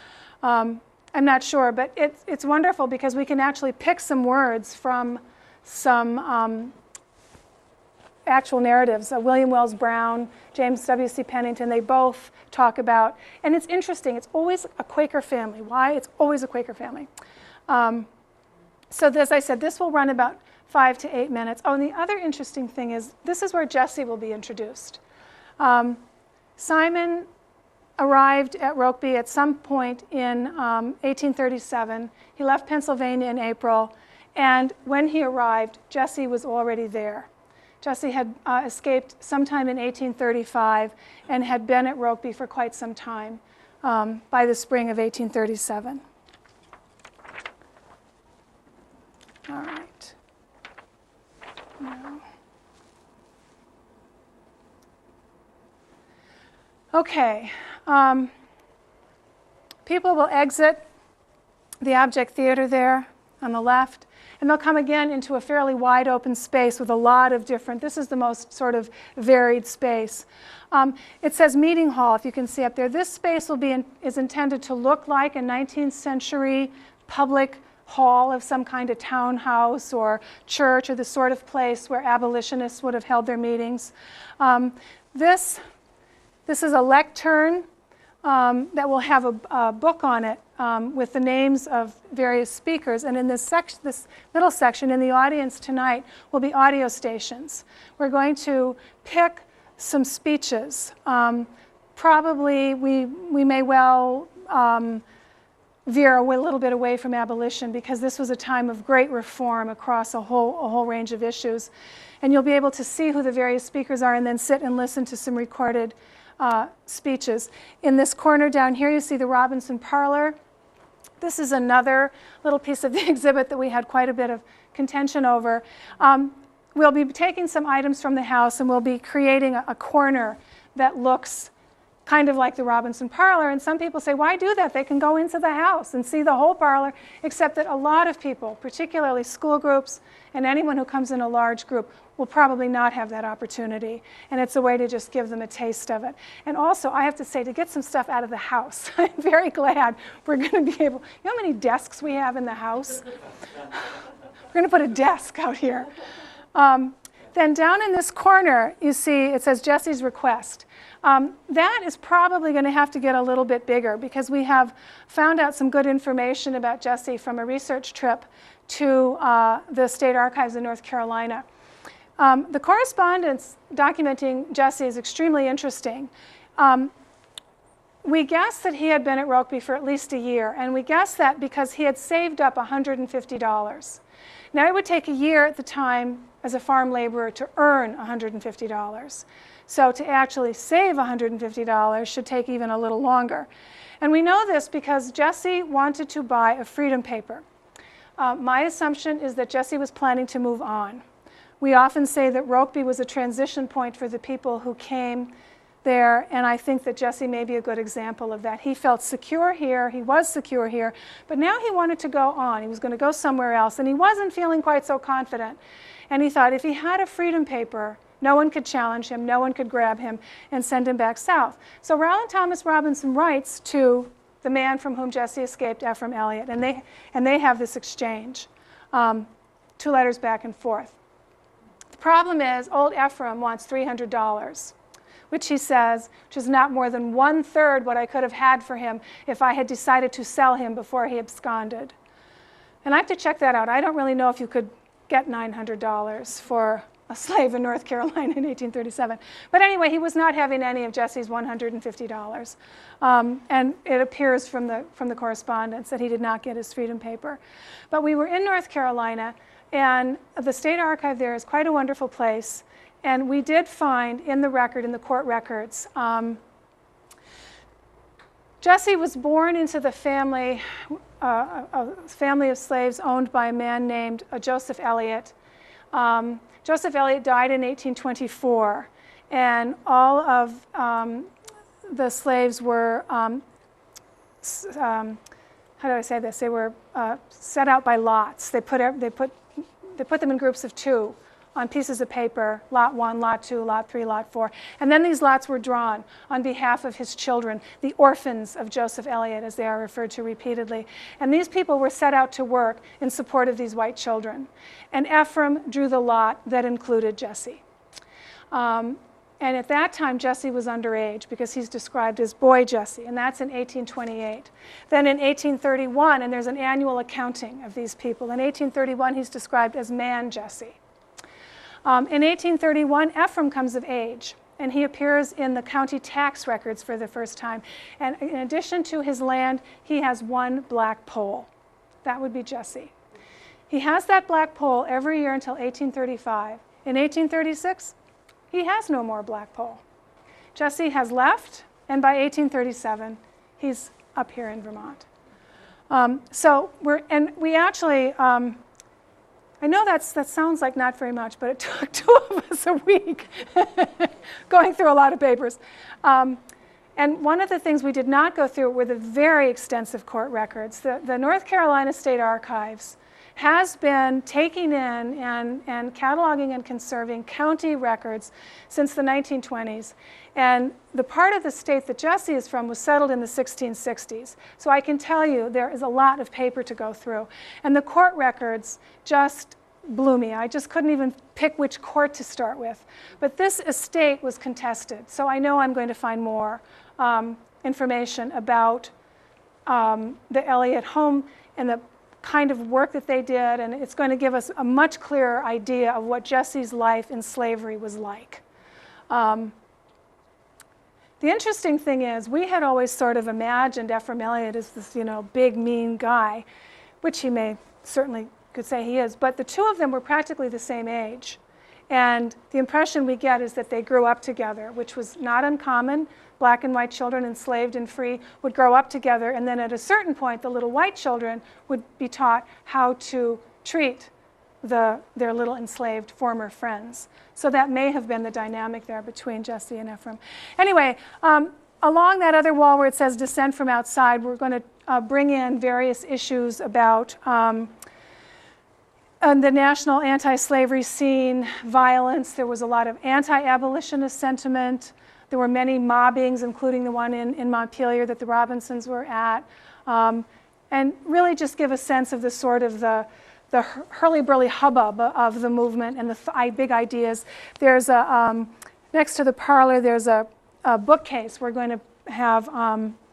I'm not sure, but it's wonderful because we can actually pick some words from some actual narratives. William Wells Brown, James W.C. Pennington, they both talk about, and it's interesting, it's always a Quaker family. Why? It's always a Quaker family. So as I said, this will run about 5 to 8 minutes. Oh, and the other interesting thing is, this is where Jesse will be introduced. Simon arrived at Rokeby at some point in 1837. He left Pennsylvania in April, and when he arrived, Jesse was already there. Jesse had escaped sometime in 1835 and had been at Rokeby for quite some time by the spring of 1837. All right. Now. Okay. People will exit the object theater there on the left, and they'll come again into a fairly wide open space with a lot of different, this is the most sort of varied space. It says meeting hall, if you can see up there. This space is intended to look like a 19th century public hall of some kind of townhouse or church, or the sort of place where abolitionists would have held their meetings. This is a lectern that will have a book on it with the names of various speakers. And in this middle section, in the audience tonight, will be audio stations. We're going to pick some speeches. Probably we may well veer a little bit away from abolition, because this was a time of great reform across a whole range of issues. And you'll be able to see who the various speakers are and then sit and listen to some recorded speeches. In this corner down here, you see the Robinson Parlor. This is another little piece of the exhibit that we had quite a bit of contention over. We'll be taking some items from the house, and we'll be creating a corner that looks kind of like the Robinson Parlor. And some people say, why do that? They can go into the house and see the whole parlor, except that a lot of people, particularly school groups and anyone who comes in a large group, will probably not have that opportunity. And it's a way to just give them a taste of it. And also, I have to say, to get some stuff out of the house, I'm very glad we're going to be able, you know how many desks we have in the house? We're going to put a desk out here. Then down in this corner, you see it says Jesse's request. That is probably going to have to get a little bit bigger, because we have found out some good information about Jesse from a research trip to the State Archives in North Carolina. The correspondence documenting Jesse is extremely interesting. We guess that he had been at Rokeby for at least a year, and we guess that because he had saved up $150. Now, it would take a year at the time as a farm laborer to earn $150. So to actually save $150 should take even a little longer. And we know this because Jesse wanted to buy a freedom paper. My assumption is that Jesse was planning to move on. We often say that Rokeby was a transition point for the people who came there, and I think that Jesse may be a good example of that. He felt secure here, he was secure here, but now he wanted to go on. He was going to go somewhere else, and he wasn't feeling quite so confident. And he thought if he had a freedom paper, no one could challenge him, no one could grab him and send him back south. So Rowland Thomas Robinson writes to the man from whom Jesse escaped, Ephraim Elliott, and they have this exchange, 2 letters back and forth. The problem is old Ephraim wants $300, which he says, which is not more than 1/3 what I could have had for him if I had decided to sell him before he absconded. And I have to check that out. I don't really know if you could get $900 for a slave in North Carolina in 1837. But anyway, he was not having any of Jesse's $150. And it appears from the correspondence that he did not get his freedom paper. But we were in North Carolina, and the State Archive there is quite a wonderful place. And we did find in the record, in the court records, Jesse was born into the family, a family of slaves owned by a man named Joseph Elliott. Joseph Elliott died in 1824, and all of the slaves were, how do I say this? They were set out by lots. They put them in groups of 2 on pieces of paper, lot 1, lot 2, lot 3, lot 4. And then these lots were drawn on behalf of his children, the orphans of Joseph Elliott, as they are referred to repeatedly. And these people were set out to work in support of these white children. And Ephraim drew the lot that included Jesse. And at that time, Jesse was underage, because he's described as boy Jesse, and that's in 1828. Then in 1831, and there's an annual accounting of these people, in 1831 he's described as man Jesse. In 1831, Ephraim comes of age, and he appears in the county tax records for the first time. And in addition to his land, he has 1 black pole. That would be Jesse. He has that black pole every year until 1835. In 1836, he has no more black pole. Jesse has left, and by 1837, he's up here in Vermont. We actually, I know that sounds like not very much, but it took 2 of us a week going through a lot of papers. And one of the things we did not go through were the very extensive court records. The North Carolina State Archives has been taking in and cataloging and conserving county records since the 1920s. And the part of the state that Jesse is from was settled in the 1660s. So I can tell you there is a lot of paper to go through. And the court records just blew me. I just couldn't even pick which court to start with. But this estate was contested. So I know I'm going to find more information about the Elliott home and the kind of work that they did, and it's going to give us a much clearer idea of what Jesse's life in slavery was like. The interesting thing is, we had always sort of imagined Ephraim Elliott as this, big, mean guy, which he may certainly could say he is, but the 2 of them were practically the same age. And the impression we get is that they grew up together, which was not uncommon. Black and white children, enslaved and free, would grow up together, and then at a certain point, the little white children would be taught how to treat their little enslaved former friends. So that may have been the dynamic there between Jesse and Ephraim. Anyway, along that other wall where it says descent from outside, we're going to bring in various issues about the national anti-slavery scene, violence. There was a lot of anti-abolitionist sentiment. There were many mobbings, including the one in Montpelier that the Robinsons were at, and really just give a sense of the sort of the hurly-burly hubbub of the movement and the big ideas. There's next to the parlor, there's a bookcase. We're going to have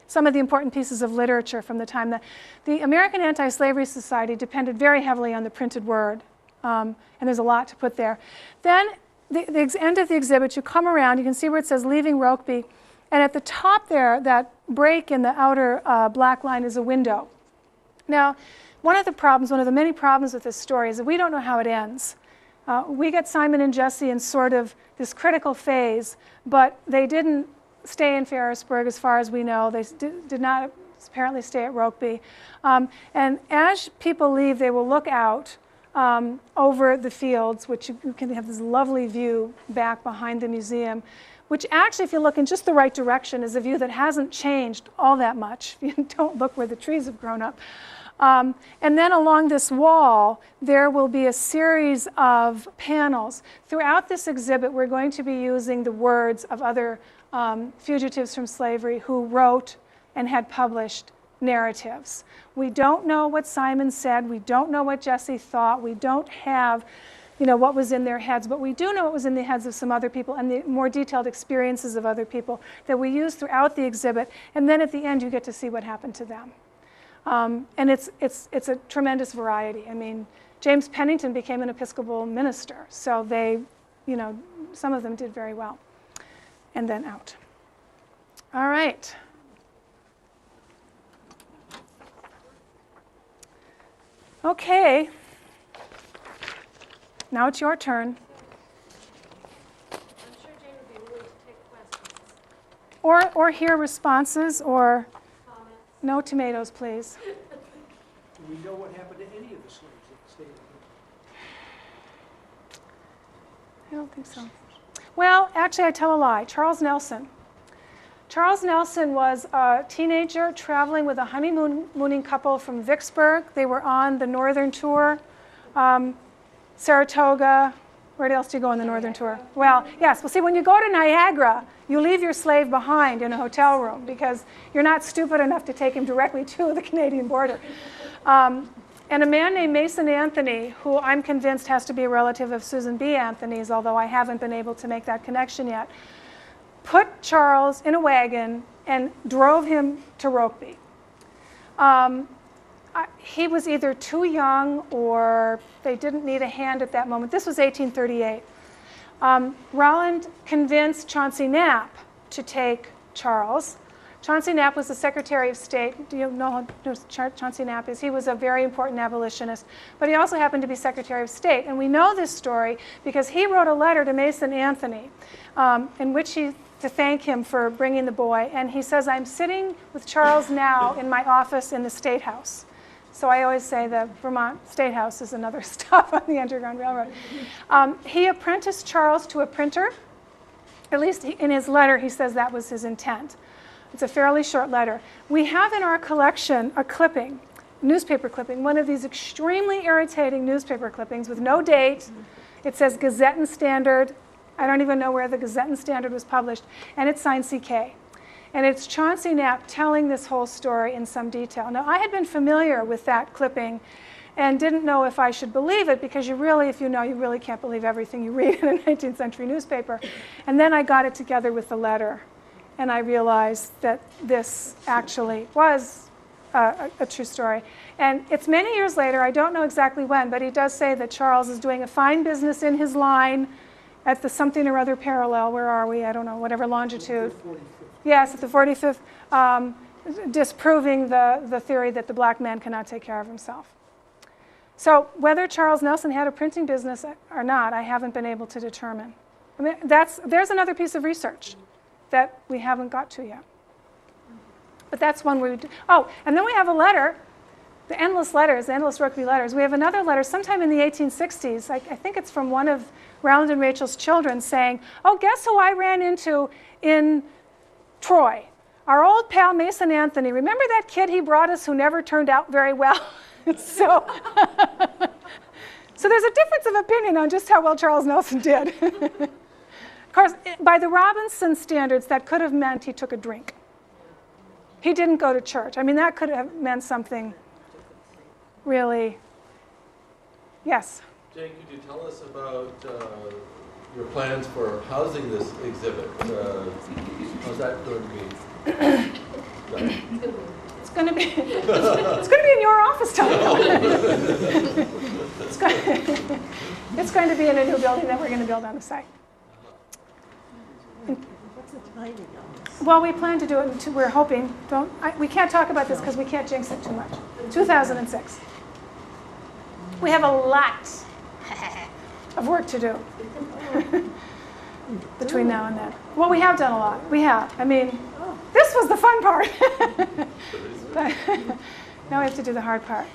some of the important pieces of literature from the time that the American Anti-Slavery Society depended very heavily on the printed word, and there's a lot to put there. Then the end of the exhibit, you come around, you can see where it says leaving Rokeby, and at the top there, that break in the outer black line is a window. Now, one of the many problems with this story is that we don't know how it ends. We get Simon and Jesse in sort of this critical phase, but they didn't stay in Ferrisburgh as far as we know. They did not apparently stay at Rokeby. And as people leave, they will look out over the fields, which you can have this lovely view back behind the museum, which actually, if you look in just the right direction, is a view that hasn't changed all that much. You don't look where the trees have grown up. And then along this wall, there will be a series of panels. Throughout this exhibit, we're going to be using the words of other fugitives from slavery who wrote and had published narratives. We don't know what Simon said. We don't know what Jesse thought. We don't have, what was in their heads, but we do know what was in the heads of some other people and the more detailed experiences of other people that we use throughout the exhibit. And then at the end, you get to see what happened to them. And it's a tremendous variety. I mean, James Pennington became an Episcopal minister, so they, some of them did very well. And then out. All right. Okay. Now it's your turn. I'm sure Jane would be willing to take questions. Or hear responses, or Comments. no tomatoes, please. Do we know what happened to any of the slaves that stayed? I don't think so. Well, actually, I tell a lie. Charles Nelson. Charles Nelson was a teenager traveling with a honeymooning couple from Vicksburg. They were on the northern tour. Saratoga. Where else do you go on the northern tour? Well, yes. Well, see, when you go to Niagara, you leave your slave behind in a hotel room because you're not stupid enough to take him directly to the Canadian border. And a man named Mason Anthony, who I'm convinced has to be a relative of Susan B. Anthony's, although I haven't been able to make that connection yet, put Charles in a wagon and drove him to Rokeby. He was either too young or they didn't need a hand at that moment. This was 1838. Rowland convinced Chauncey Knapp to take Charles. Chauncey Knapp was the Secretary of State. Do you know who Chauncey Knapp is? He was a very important abolitionist, but he also happened to be Secretary of State. And we know this story because he wrote a letter to Mason Anthony in which to thank him for bringing the boy. And he says, I'm sitting with Charles now in my office in the State House. So I always say the Vermont State House is another stop on the Underground Railroad. He apprenticed Charles to a printer. At least in his letter, he says that was his intent. It's a fairly short letter. We have in our collection a clipping, newspaper clipping, one of these extremely irritating newspaper clippings with no date. It says Gazette and Standard. I don't even know where the Gazette and Standard was published. And it's signed CK. And it's Chauncey Knapp telling this whole story in some detail. Now, I had been familiar with that clipping and didn't know if I should believe it, because you really, if you know, you really can't believe everything you read in a 19th century newspaper. And then I got it together with the letter, and I realized that this actually was a true story. And it's many years later, I don't know exactly when, but he does say that Charles is doing a fine business in his line at the something or other parallel. Where are we? I don't know, whatever longitude. 45th. Yes, at the 45th, disproving the theory that the black man cannot take care of himself. So whether Charles Nelson had a printing business or not, I haven't been able to determine. I mean, there's another piece of research that we haven't got to yet. But that's one where we do. Oh, and then we have a letter, the endless letters, the endless Rokeby letters. We have another letter sometime in the 1860s. I think it's from one of Round and Rachel's children saying, oh, guess who I ran into in Troy? Our old pal Mason Anthony. Remember that kid he brought us who never turned out very well? So there's a difference of opinion on just how well Charles Nelson did. Of course, by the Robinson standards, that could have meant he took a drink. He didn't go to church. I mean, that could have meant something really. Yes? Jane, could you tell us about your plans for housing this exhibit? How's that going to be? It's going to be in your office, Tom. It's going to be in a new building that we're going to build on the site. What's the timing on this? Well, we plan to do it, we're hoping, we can't talk about this because we can't jinx it too much. 2006. We have a lot of work to do between now and then. Well, we have done a lot. We have. I mean, this was the fun part. But now we have to do the hard part,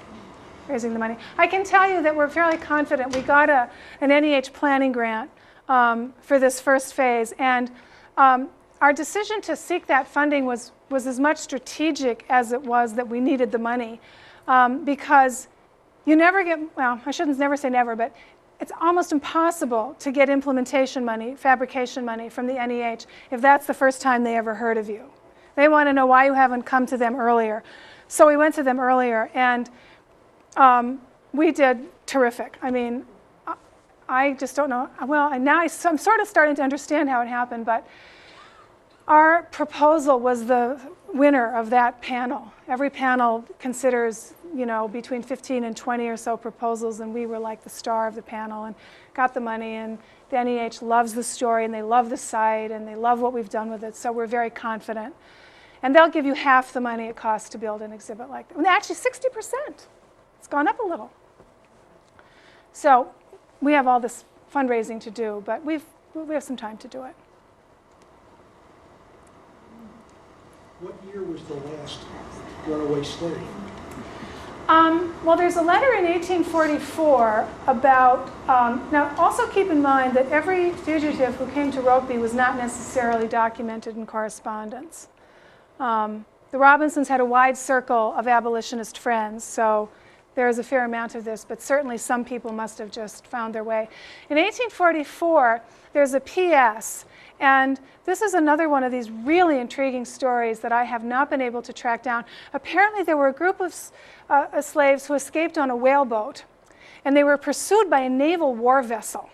raising the money. I can tell you that we're fairly confident. We got an NEH planning grant for this first phase, and our decision to seek that funding was as much strategic as it was that we needed the money, because you never get, well, I shouldn't never say never, but it's almost impossible to get implementation money, fabrication money from the NEH if that's the first time they ever heard of you. They want to know why you haven't come to them earlier. So we went to them earlier, and we did terrific. I mean, I just don't know. Well, and now I'm sort of starting to understand how it happened, but our proposal was the winner of that panel. Every panel considers, you know, between 15 and 20 or so proposals, and we were like the star of the panel and got the money, and the NEH loves the story, and they love the site, and they love what we've done with it, so we're very confident. And they'll give you half the money it costs to build an exhibit like that. And actually 60%. It's gone up a little. So we have all this fundraising to do, but we have some time to do it. What year was the last runaway slave? Well, there's a letter in 1844 about, now also keep in mind that every fugitive who came to Rokeby was not necessarily documented in correspondence. The Robinsons had a wide circle of abolitionist friends, so there is a fair amount of this, but certainly some people must have just found their way. In 1844, there's a PS, and this is another one of these really intriguing stories that I have not been able to track down. Apparently there were a group of slaves who escaped on a whaleboat, and they were pursued by a naval war vessel.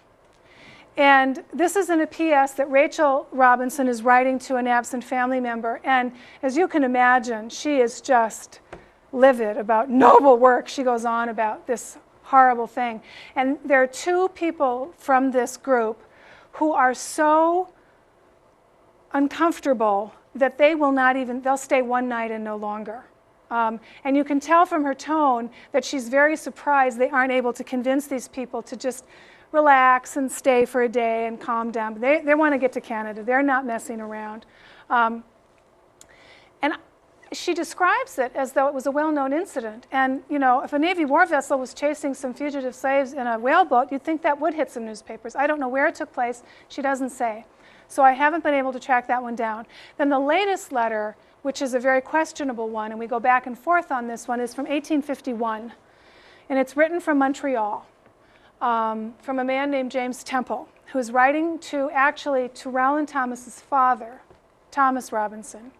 And this is in a PS that Rachel Robinson is writing to an absent family member, and as you can imagine, she is just livid about noble work. She goes on about this horrible thing. And there are two people from this group who are so uncomfortable that they'll stay one night and no longer. And you can tell from her tone that she's very surprised they aren't able to convince these people to just relax and stay for a day and calm down. But they want to get to Canada. They're not messing around. And she describes it as though it was a well-known incident. And, you know, if a Navy war vessel was chasing some fugitive slaves in a whaleboat, you'd think that would hit some newspapers. I don't know where it took place. She doesn't say. So I haven't been able to track that one down. Then the latest letter, which is a very questionable one, and we go back and forth on this one, is from 1851. And it's written from Montreal, from a man named James Temple, who's writing to Rowland Thomas's father, Thomas Robinson,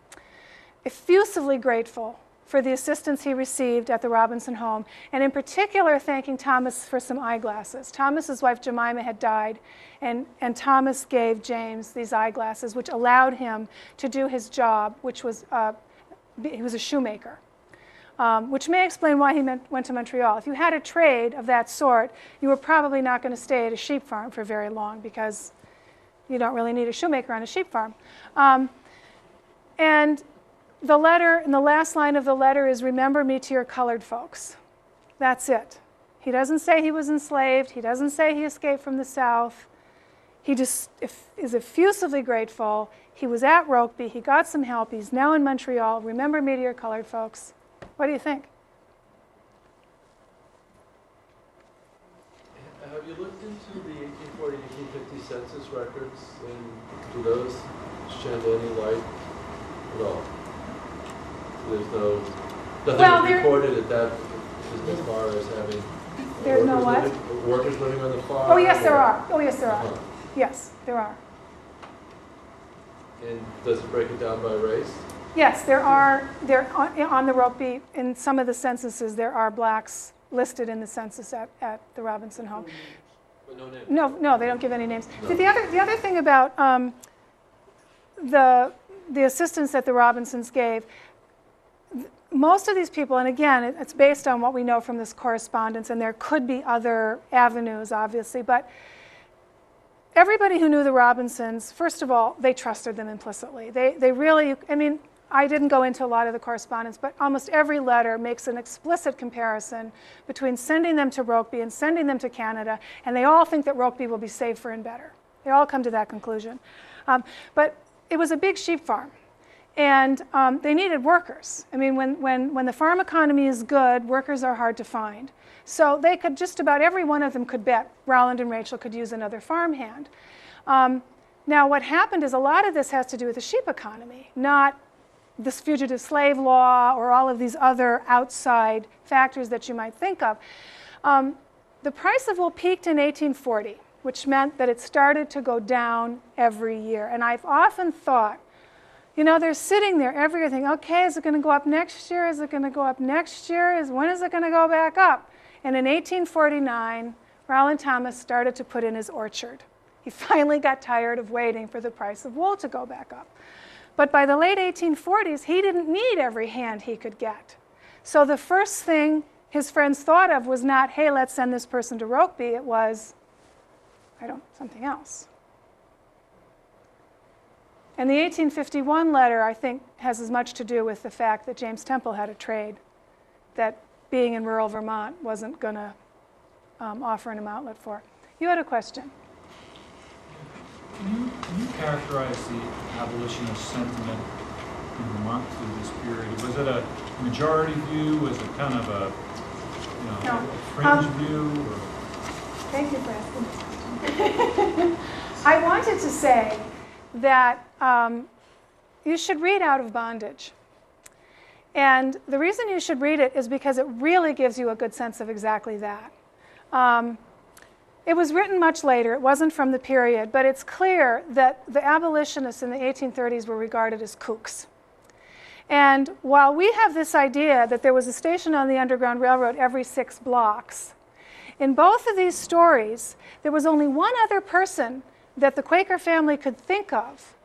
effusively grateful for the assistance he received at the Robinson home, and in particular thanking Thomas for some eyeglasses. Thomas's wife Jemima had died, and Thomas gave James these eyeglasses, which allowed him to do his job, which was, he was a shoemaker, which may explain why he went to Montreal. If you had a trade of that sort, you were probably not going to stay at a sheep farm for very long, because you don't really need a shoemaker on a sheep farm. And the letter, and the last line of the letter is, "Remember me to your colored folks." That's it. He doesn't say he was enslaved. He doesn't say he escaped from the South. He just is effusively grateful. He was at Rokeby. He got some help. He's now in Montreal. Remember me to your colored folks. What do you think? Have you looked into the 1840-1850 census records, and do those shed any light at all? There's nothing recorded at that, as far as having There's no what? Workers living on the farm? Oh, yes, there are. Oh, yes, there are. Uh-huh. Yes, there are. And does it break it down by race? Yes, there are. There on the Rokeby, in some of the censuses, there are blacks listed in the census at the Robinson home. But no names? No, they don't give any names. No. See, the other thing about the assistance that the Robinsons gave, most of these people, and again, it's based on what we know from this correspondence, and there could be other avenues, obviously, but everybody who knew the Robinsons, first of all, they trusted them implicitly. They really, I mean, I didn't go into a lot of the correspondence, but almost every letter makes an explicit comparison between sending them to Rokeby and sending them to Canada, and they all think that Rokeby will be safer and better. They all come to that conclusion. But it was a big sheep farm. And they needed workers. I mean, when the farm economy is good, workers are hard to find. So they could, just about every one of them could bet Rowland and Rachel could use another farmhand. Now, what happened is a lot of this has to do with the sheep economy, not this fugitive slave law or all of these other outside factors that you might think of. The price of wool peaked in 1840, which meant that it started to go down every year. And I've often thought, you know, they're sitting there every year thinking, okay, is it going to go up next year? Is it going to go up next year? When is it going to go back up? And in 1849, Rowland Thomas started to put in his orchard. He finally got tired of waiting for the price of wool to go back up. But by the late 1840s, he didn't need every hand he could get. So the first thing his friends thought of was not, hey, let's send this person to Rokeby. It was, something else. And the 1851 letter, I think, has as much to do with the fact that James Temple had a trade that being in rural Vermont wasn't going to offer him outlet for. You had a question. Can you characterize the abolitionist sentiment in Vermont through this period? Was it a majority view? Was it kind of a, a fringe view? Or? Thank you for asking this question. I wanted to say that you should read Out of Bondage. And the reason you should read it is because it really gives you a good sense of exactly that. It was written much later. It wasn't from the period, but it's clear that the abolitionists in the 1830s were regarded as kooks. And while we have this idea that there was a station on the Underground Railroad every 6 blocks, in both of these stories, there was only one other person that the Quaker family could think of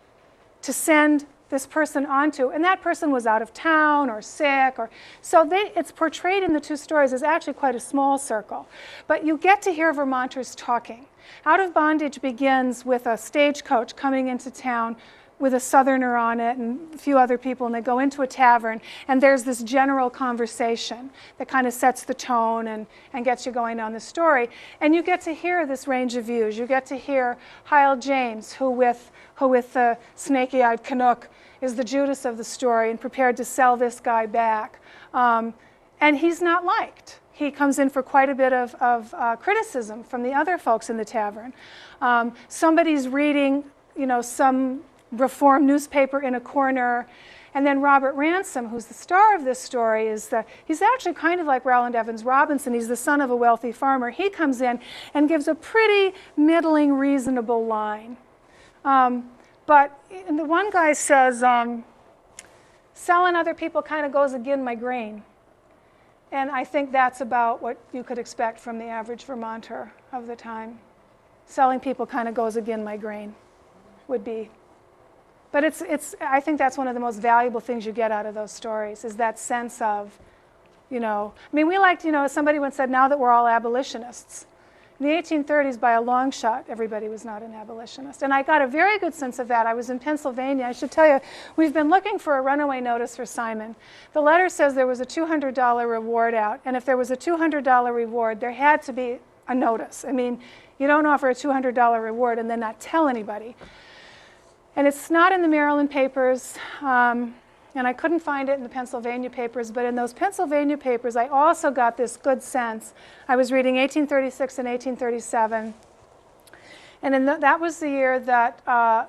to send this person onto, and that person was out of town or sick, so it's portrayed in the 2 stories as actually quite a small circle. But you get to hear Vermonters talking. Out of Bondage begins with a stagecoach coming into town with a Southerner on it and a few other people, and they go into a tavern, and there's this general conversation that kind of sets the tone and gets you going on the story. And you get to hear this range of views. You get to hear Hyle James, who with the snaky-eyed Canuck is the Judas of the story and prepared to sell this guy back. And he's not liked. He comes in for quite a bit of criticism from the other folks in the tavern. Somebody's reading, some reform newspaper in a corner, and then Robert Ransom, who's the star of this story, he's actually kind of like Rowland Evans Robinson. He's the son of a wealthy farmer. He comes in and gives a pretty middling, reasonable line. But the one guy says, selling other people kind of goes against my grain. And I think that's about what you could expect from the average Vermonter of the time. Selling people kind of goes against my grain, would be. But I think that's one of the most valuable things you get out of those stories, is that sense of, we liked, somebody once said, now that we're all abolitionists. In the 1830s, by a long shot, everybody was not an abolitionist. And I got a very good sense of that. I was in Pennsylvania. I should tell you, we've been looking for a runaway notice for Simon. The letter says there was a $200 reward out. And if there was a $200 reward, there had to be a notice. You don't offer a $200 reward and then not tell anybody. And it's not in the Maryland papers. And I couldn't find it in the Pennsylvania papers, but in those Pennsylvania papers, I also got this good sense. I was reading 1836 and 1837, and that was the year that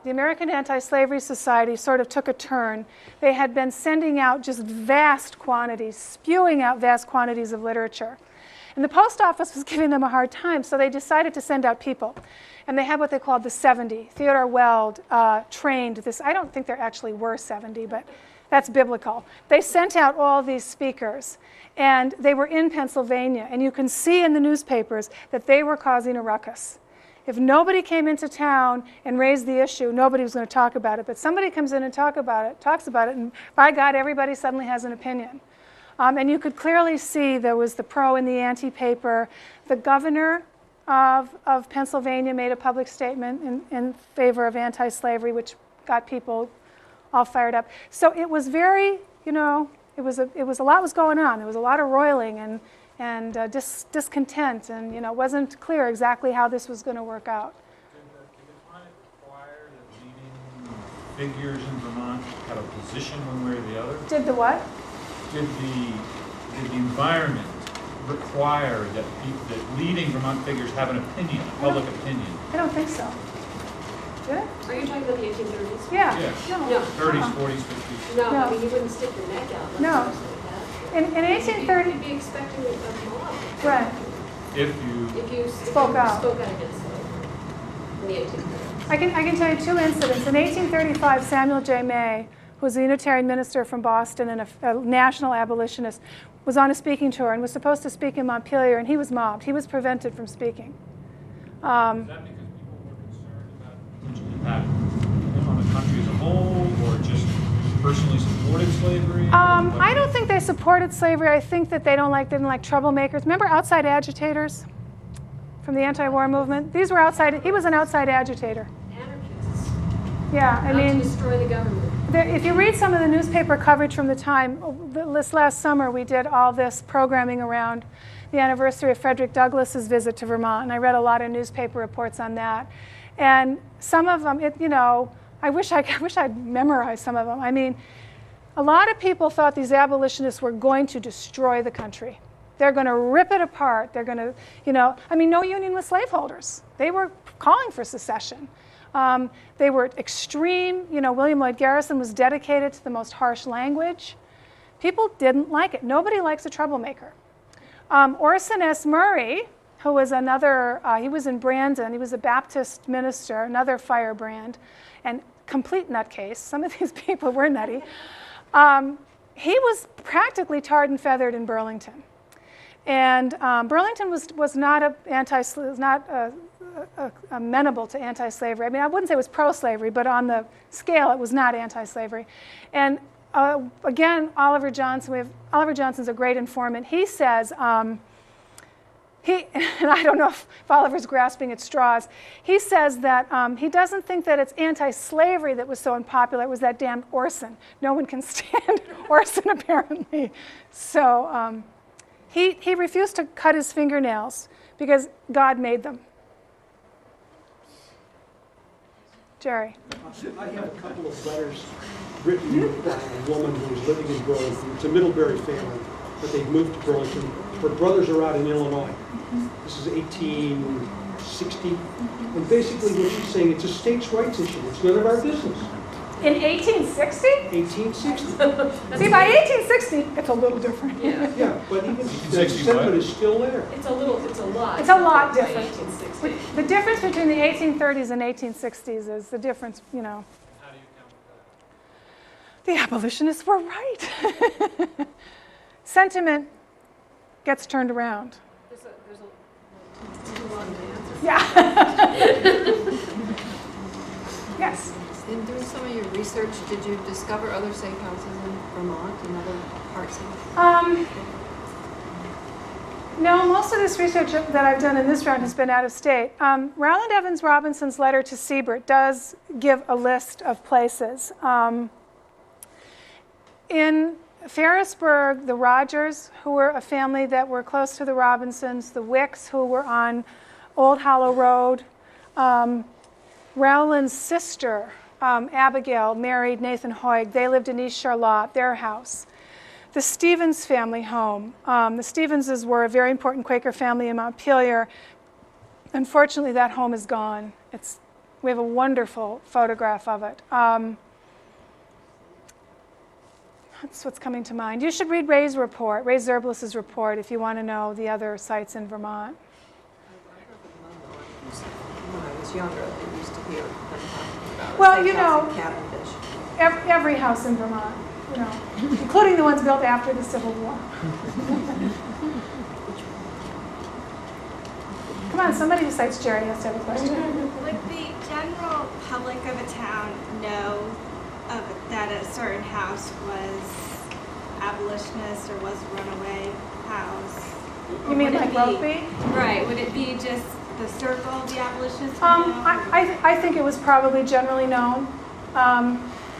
the American Anti-Slavery Society sort of took a turn. They had been sending out just vast quantities, spewing out vast quantities of literature. And the post office was giving them a hard time, so they decided to send out people. And they had what they called the 70. Theodore Weld trained this. I don't think there actually were 70, but that's biblical. They sent out all these speakers, and they were in Pennsylvania. And you can see in the newspapers that they were causing a ruckus. If nobody came into town and raised the issue, nobody was going to talk about it. But somebody comes in and talks about it, and by God, everybody suddenly has an opinion. And you could clearly see there was the pro and the anti-paper. The governor of Pennsylvania made a public statement in favor of anti-slavery, which got people all fired up. So it was very, it was a lot was going on. There was a lot of roiling and discontent, and it wasn't clear exactly how this was going to work out. Did you find it required that leading figures in Vermont have a position one way or the other? Did the what? Did the environment require that leading Vermont figures have an opinion, a public opinion? I don't think so. Did it? Are you talking about the 1830s? Yeah. Yeah. No. 30s, 40s, 50s. No, No. you wouldn't stick your neck out. No. In 1830, You'd be expecting a mob. right. If you Spoke out. Spoke out against slavery in the 1830s. I can tell you two incidents. In 1835, Samuel J. May, who was a Unitarian minister from Boston and a national abolitionist, was on a speaking tour and was supposed to speak in Montpelier, and he was mobbed. He was prevented from speaking. Is that because people were concerned about potential impact on the country as a whole, or just personally supported slavery? I don't think they supported slavery. I think that they didn't like troublemakers. Remember outside agitators from the anti-war movement? These were outside. He was an outside agitator. Anarchists. Yeah, I mean, to destroy the government. if you read some of the newspaper coverage from the time, this last summer we did all this programming around the anniversary of Frederick Douglass's visit to Vermont, and I read a lot of newspaper reports on that. And some of them, I wish I'd memorized some of them. I mean, a lot of people thought these abolitionists were going to destroy the country. They're going to rip it apart. They're going to, no union with slaveholders. They were calling for secession. They were extreme. William Lloyd Garrison was dedicated to the most harsh language. People didn't like it. Nobody likes a troublemaker. Orson S. Murray, who was he was in Brandon. He was a Baptist minister, another firebrand, and complete nutcase. Some of these people were nutty. He was practically tarred and feathered in Burlington. And Burlington was not amenable to anti-slavery. I mean, I wouldn't say it was pro-slavery, but on the scale, it was not anti-slavery. And again, Oliver Johnson. Oliver Johnson's a great informant. He says and I don't know if Oliver's grasping at straws, he says that he doesn't think that it's anti-slavery that was so unpopular, it was that damned Orson. No one can stand Orson, apparently. So he refused to cut his fingernails because God made them. Jerry. I have a couple of letters written by a woman who was living in Burlington. It's a Middlebury family, but they've moved to Burlington. Her brothers are out in Illinois. This is 1860. And basically what she's saying, it's a states' rights issue. It's none of our business. In 1860? 1860. See, by 1860, it's a little different. Yeah, but even the 1860 sentiment what? is still there. It's a lot. It's a lot by different. 1860. The difference between the 1830s and 1860s is the difference, How do you count that? the abolitionists were right. Sentiment gets turned around. Yeah. Yes. In doing some of your research, did you discover other safe houses in Vermont and other parts of No, most of this research that I've done in this round has been out of state. Rowland Evans Robinson's letter to Siebert does give a list of places. In Ferrisburg, the Rogers, who were a family that were close to the Robinsons, the Wicks, who were on Old Hollow Road, Rowland's sister, Abigail, married Nathan Hoig. They lived in East Charlotte, their house. The Stevens family home. The Stevenses were a very important Quaker family in Montpelier. Unfortunately, that home is gone. We have a wonderful photograph of it. That's what's coming to mind. You should read Ray's report, Ray Zerblis's report, if you want to know the other sites in Vermont. when I was younger, I used to hear them talking about Well, safe you house know, in Cavendish. Every house in Vermont, you know, including the ones built after the Civil War. Come on, somebody besides Jerry has to have a question. Would the general public of a town know that a certain house was abolitionist or was a runaway house? You mean Would like it be- Rokeby? Right. Would it be just the circle of the abolitionists? I think it was probably generally known.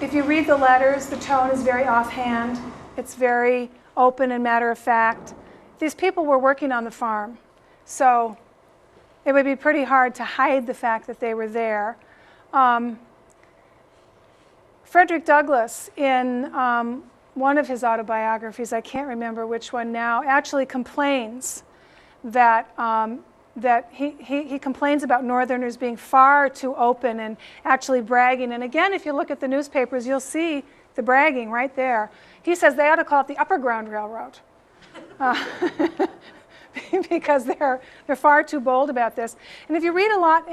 If you read the letters, the tone is very offhand. It's very open and matter of fact. These people were working on the farm, so it would be pretty hard to hide the fact that they were there. Frederick Douglass, in one of his autobiographies, I can't remember which one now, actually complains that he complains about Northerners being far too open and actually bragging. And again, if you look at the newspapers, you'll see the bragging right there. He says they ought to call it the Upper Ground Railroad. Because they're far too bold about this. And if you read a lot,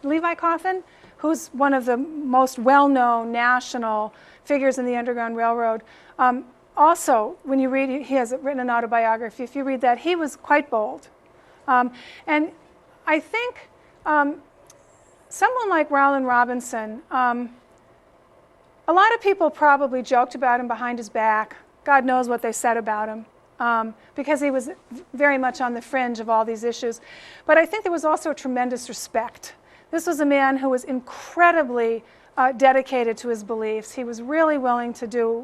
Levi Coffin, who's one of the most well-known national figures in the Underground Railroad, also, when you read, he has written an autobiography. If you read that, he was quite bold. And I think someone like Rowland Robinson, a lot of people probably joked about him behind his back. God knows what they said about him. Because he was very much on the fringe of all these issues. But I think there was also a tremendous respect. This was a man who was incredibly dedicated to his beliefs. He was really willing to do,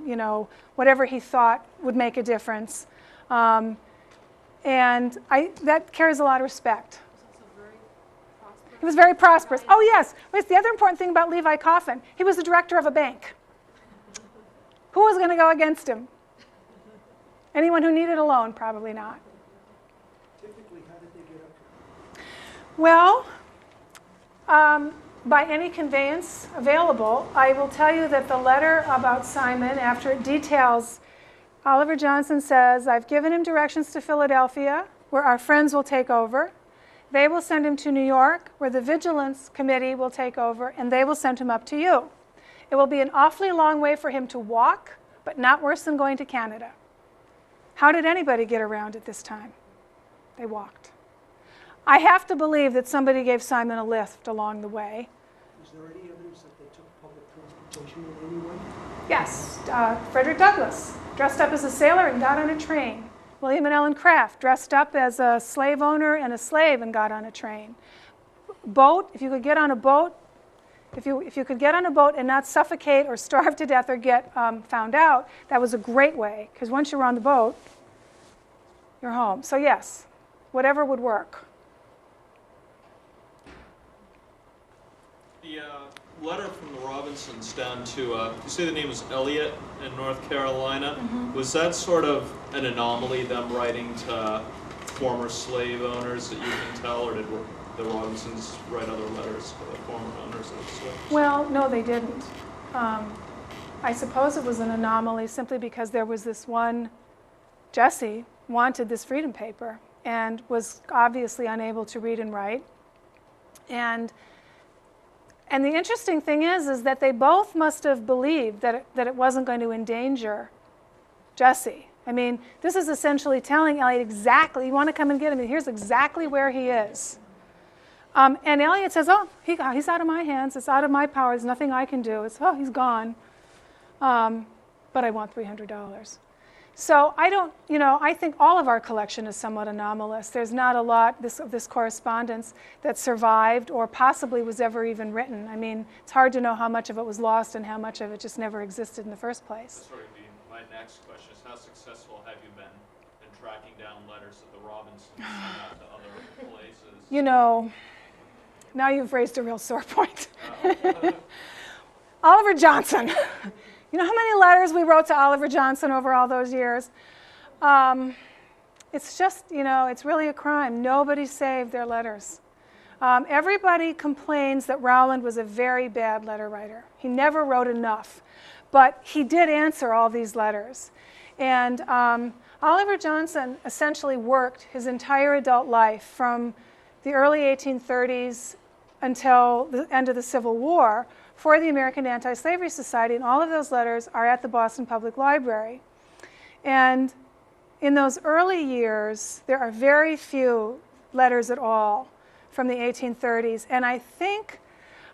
whatever he thought would make a difference. And that carries a lot of respect. He was very prosperous. Oh, yes. Wait, the other important thing about Levi Coffin, he was the director of a bank. Who was going to go against him? Anyone who needed a loan? Probably not. Typically, how did they get up here? Well, by any conveyance available. I will tell you that the letter about Simon, after it details, Oliver Johnson says, I've given him directions to Philadelphia, where our friends will take over. They will send him to New York, where the Vigilance Committee will take over, and they will send him up to you. It will be an awfully long way for him to walk, but not worse than going to Canada. How did anybody get around at this time? They walked. I have to believe that somebody gave Simon a lift along the way. Is there any evidence that they took public transportation in any way? Yes, Frederick Douglass dressed up as a sailor and got on a train William and Ellen Craft dressed up as a slave owner and a slave and got on a train. Boat, if you could get on a boat, if you could get on a boat and not suffocate or starve to death or get found out, that was a great way, because once you're on the boat, you're home. So yes, whatever would work. The letter from the Robinsons down to, you say the name was Elliot in North Carolina. Mm-hmm. Was that sort of an anomaly, them writing to former slave owners that you can tell, or did the Robinsons write other letters to the former owners of slaves? Well, no, they didn't. I suppose it was an anomaly simply because there was this one, Jesse wanted this freedom paper and was obviously unable to read and write. And the interesting thing is that they both must have believed that it wasn't going to endanger Jesse. I mean, this is essentially telling Elliot exactly, you want to come and get him, and here's exactly where he is. And Elliot says, oh, he's out of my hands, it's out of my power, there's nothing I can do. It's, oh, he's gone. But I want $300. So I think all of our collection is somewhat anomalous. There's not a lot of this correspondence that survived or possibly was ever even written. I mean, it's hard to know how much of it was lost and how much of it just never existed in the first place. That's sort of my next question is, how successful have you been in tracking down letters that the Robinsons sent out to other places? Now you've raised a real sore point. Oliver Johnson. You know how many letters we wrote to Oliver Johnson over all those years? It's just, it's really a crime. Nobody saved their letters. Everybody complains that Rowland was a very bad letter writer. He never wrote enough, but he did answer all these letters. And Oliver Johnson essentially worked his entire adult life from the early 1830s until the end of the Civil War for the American Anti-Slavery Society, and all of those letters are at the Boston Public Library. And in those early years, there are very few letters at all from the 1830s. And I think,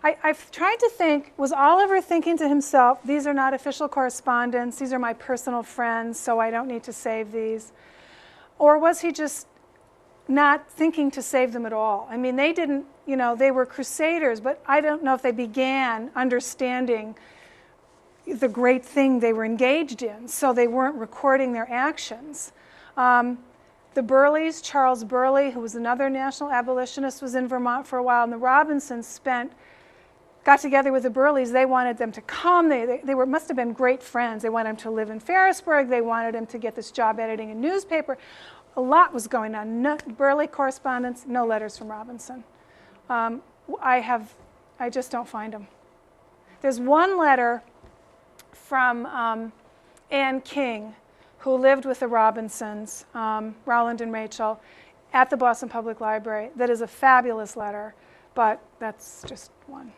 I've tried to think, was Oliver thinking to himself, these are not official correspondence, these are my personal friends, so I don't need to save these? Or was he just not thinking to save them at all? I mean, they didn't, they were crusaders, but I don't know if they began understanding the great thing they were engaged in, so they weren't recording their actions. The Burleys, Charles Burley, who was another national abolitionist, was in Vermont for a while, and the Robinsons got together with the Burleys. They wanted them to come. They must have been great friends. They wanted him to live in Ferrisburg. They wanted him to get this job editing a newspaper. A lot was going on. No, Burley correspondence, no letters from Robinson. I just don't find them. There's one letter from Anne King, who lived with the Robinsons, Rowland and Rachel, at the Boston Public Library. That is a fabulous letter, but that's just one.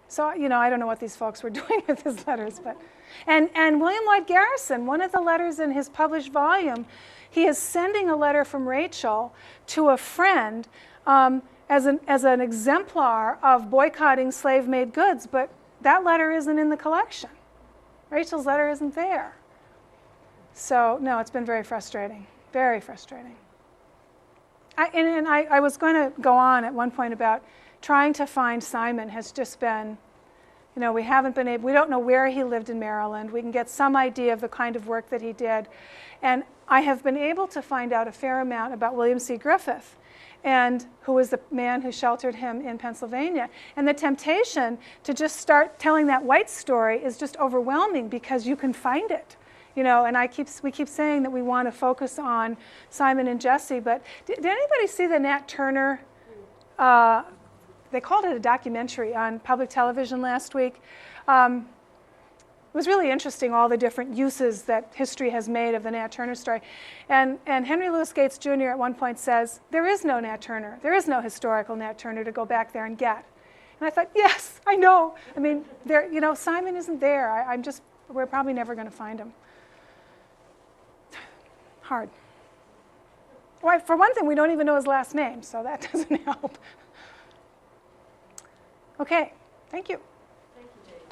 So, I don't know what these folks were doing with his letters, but, and William Lloyd Garrison, one of the letters in his published volume, he is sending a letter from Rachel to a friend as an exemplar of boycotting slave-made goods, but that letter isn't in the collection. Rachel's letter isn't there. So, no, it's been very frustrating, very frustrating. I was going to go on at one point about trying to find Simon has just been, we haven't been able, we don't know where he lived in Maryland. We can get some idea of the kind of work that he did. And I have been able to find out a fair amount about William C. Griffith, and who was the man who sheltered him in Pennsylvania. And the temptation to just start telling that white story is just overwhelming because you can find it. And we keep saying that we want to focus on Simon and Jesse, but did anybody see the Nat Turner, they called it a documentary on public television last week. It was really interesting, all the different uses that history has made of the Nat Turner story. And Henry Louis Gates Jr. at one point says, there is no Nat Turner. There is no historical Nat Turner to go back there and get. And I thought, yes, I know. I mean, Simon isn't there. We're probably never going to find him. Hard. Well, for one thing, we don't even know his last name, so that doesn't help. Okay, thank you. Thank you, Jane.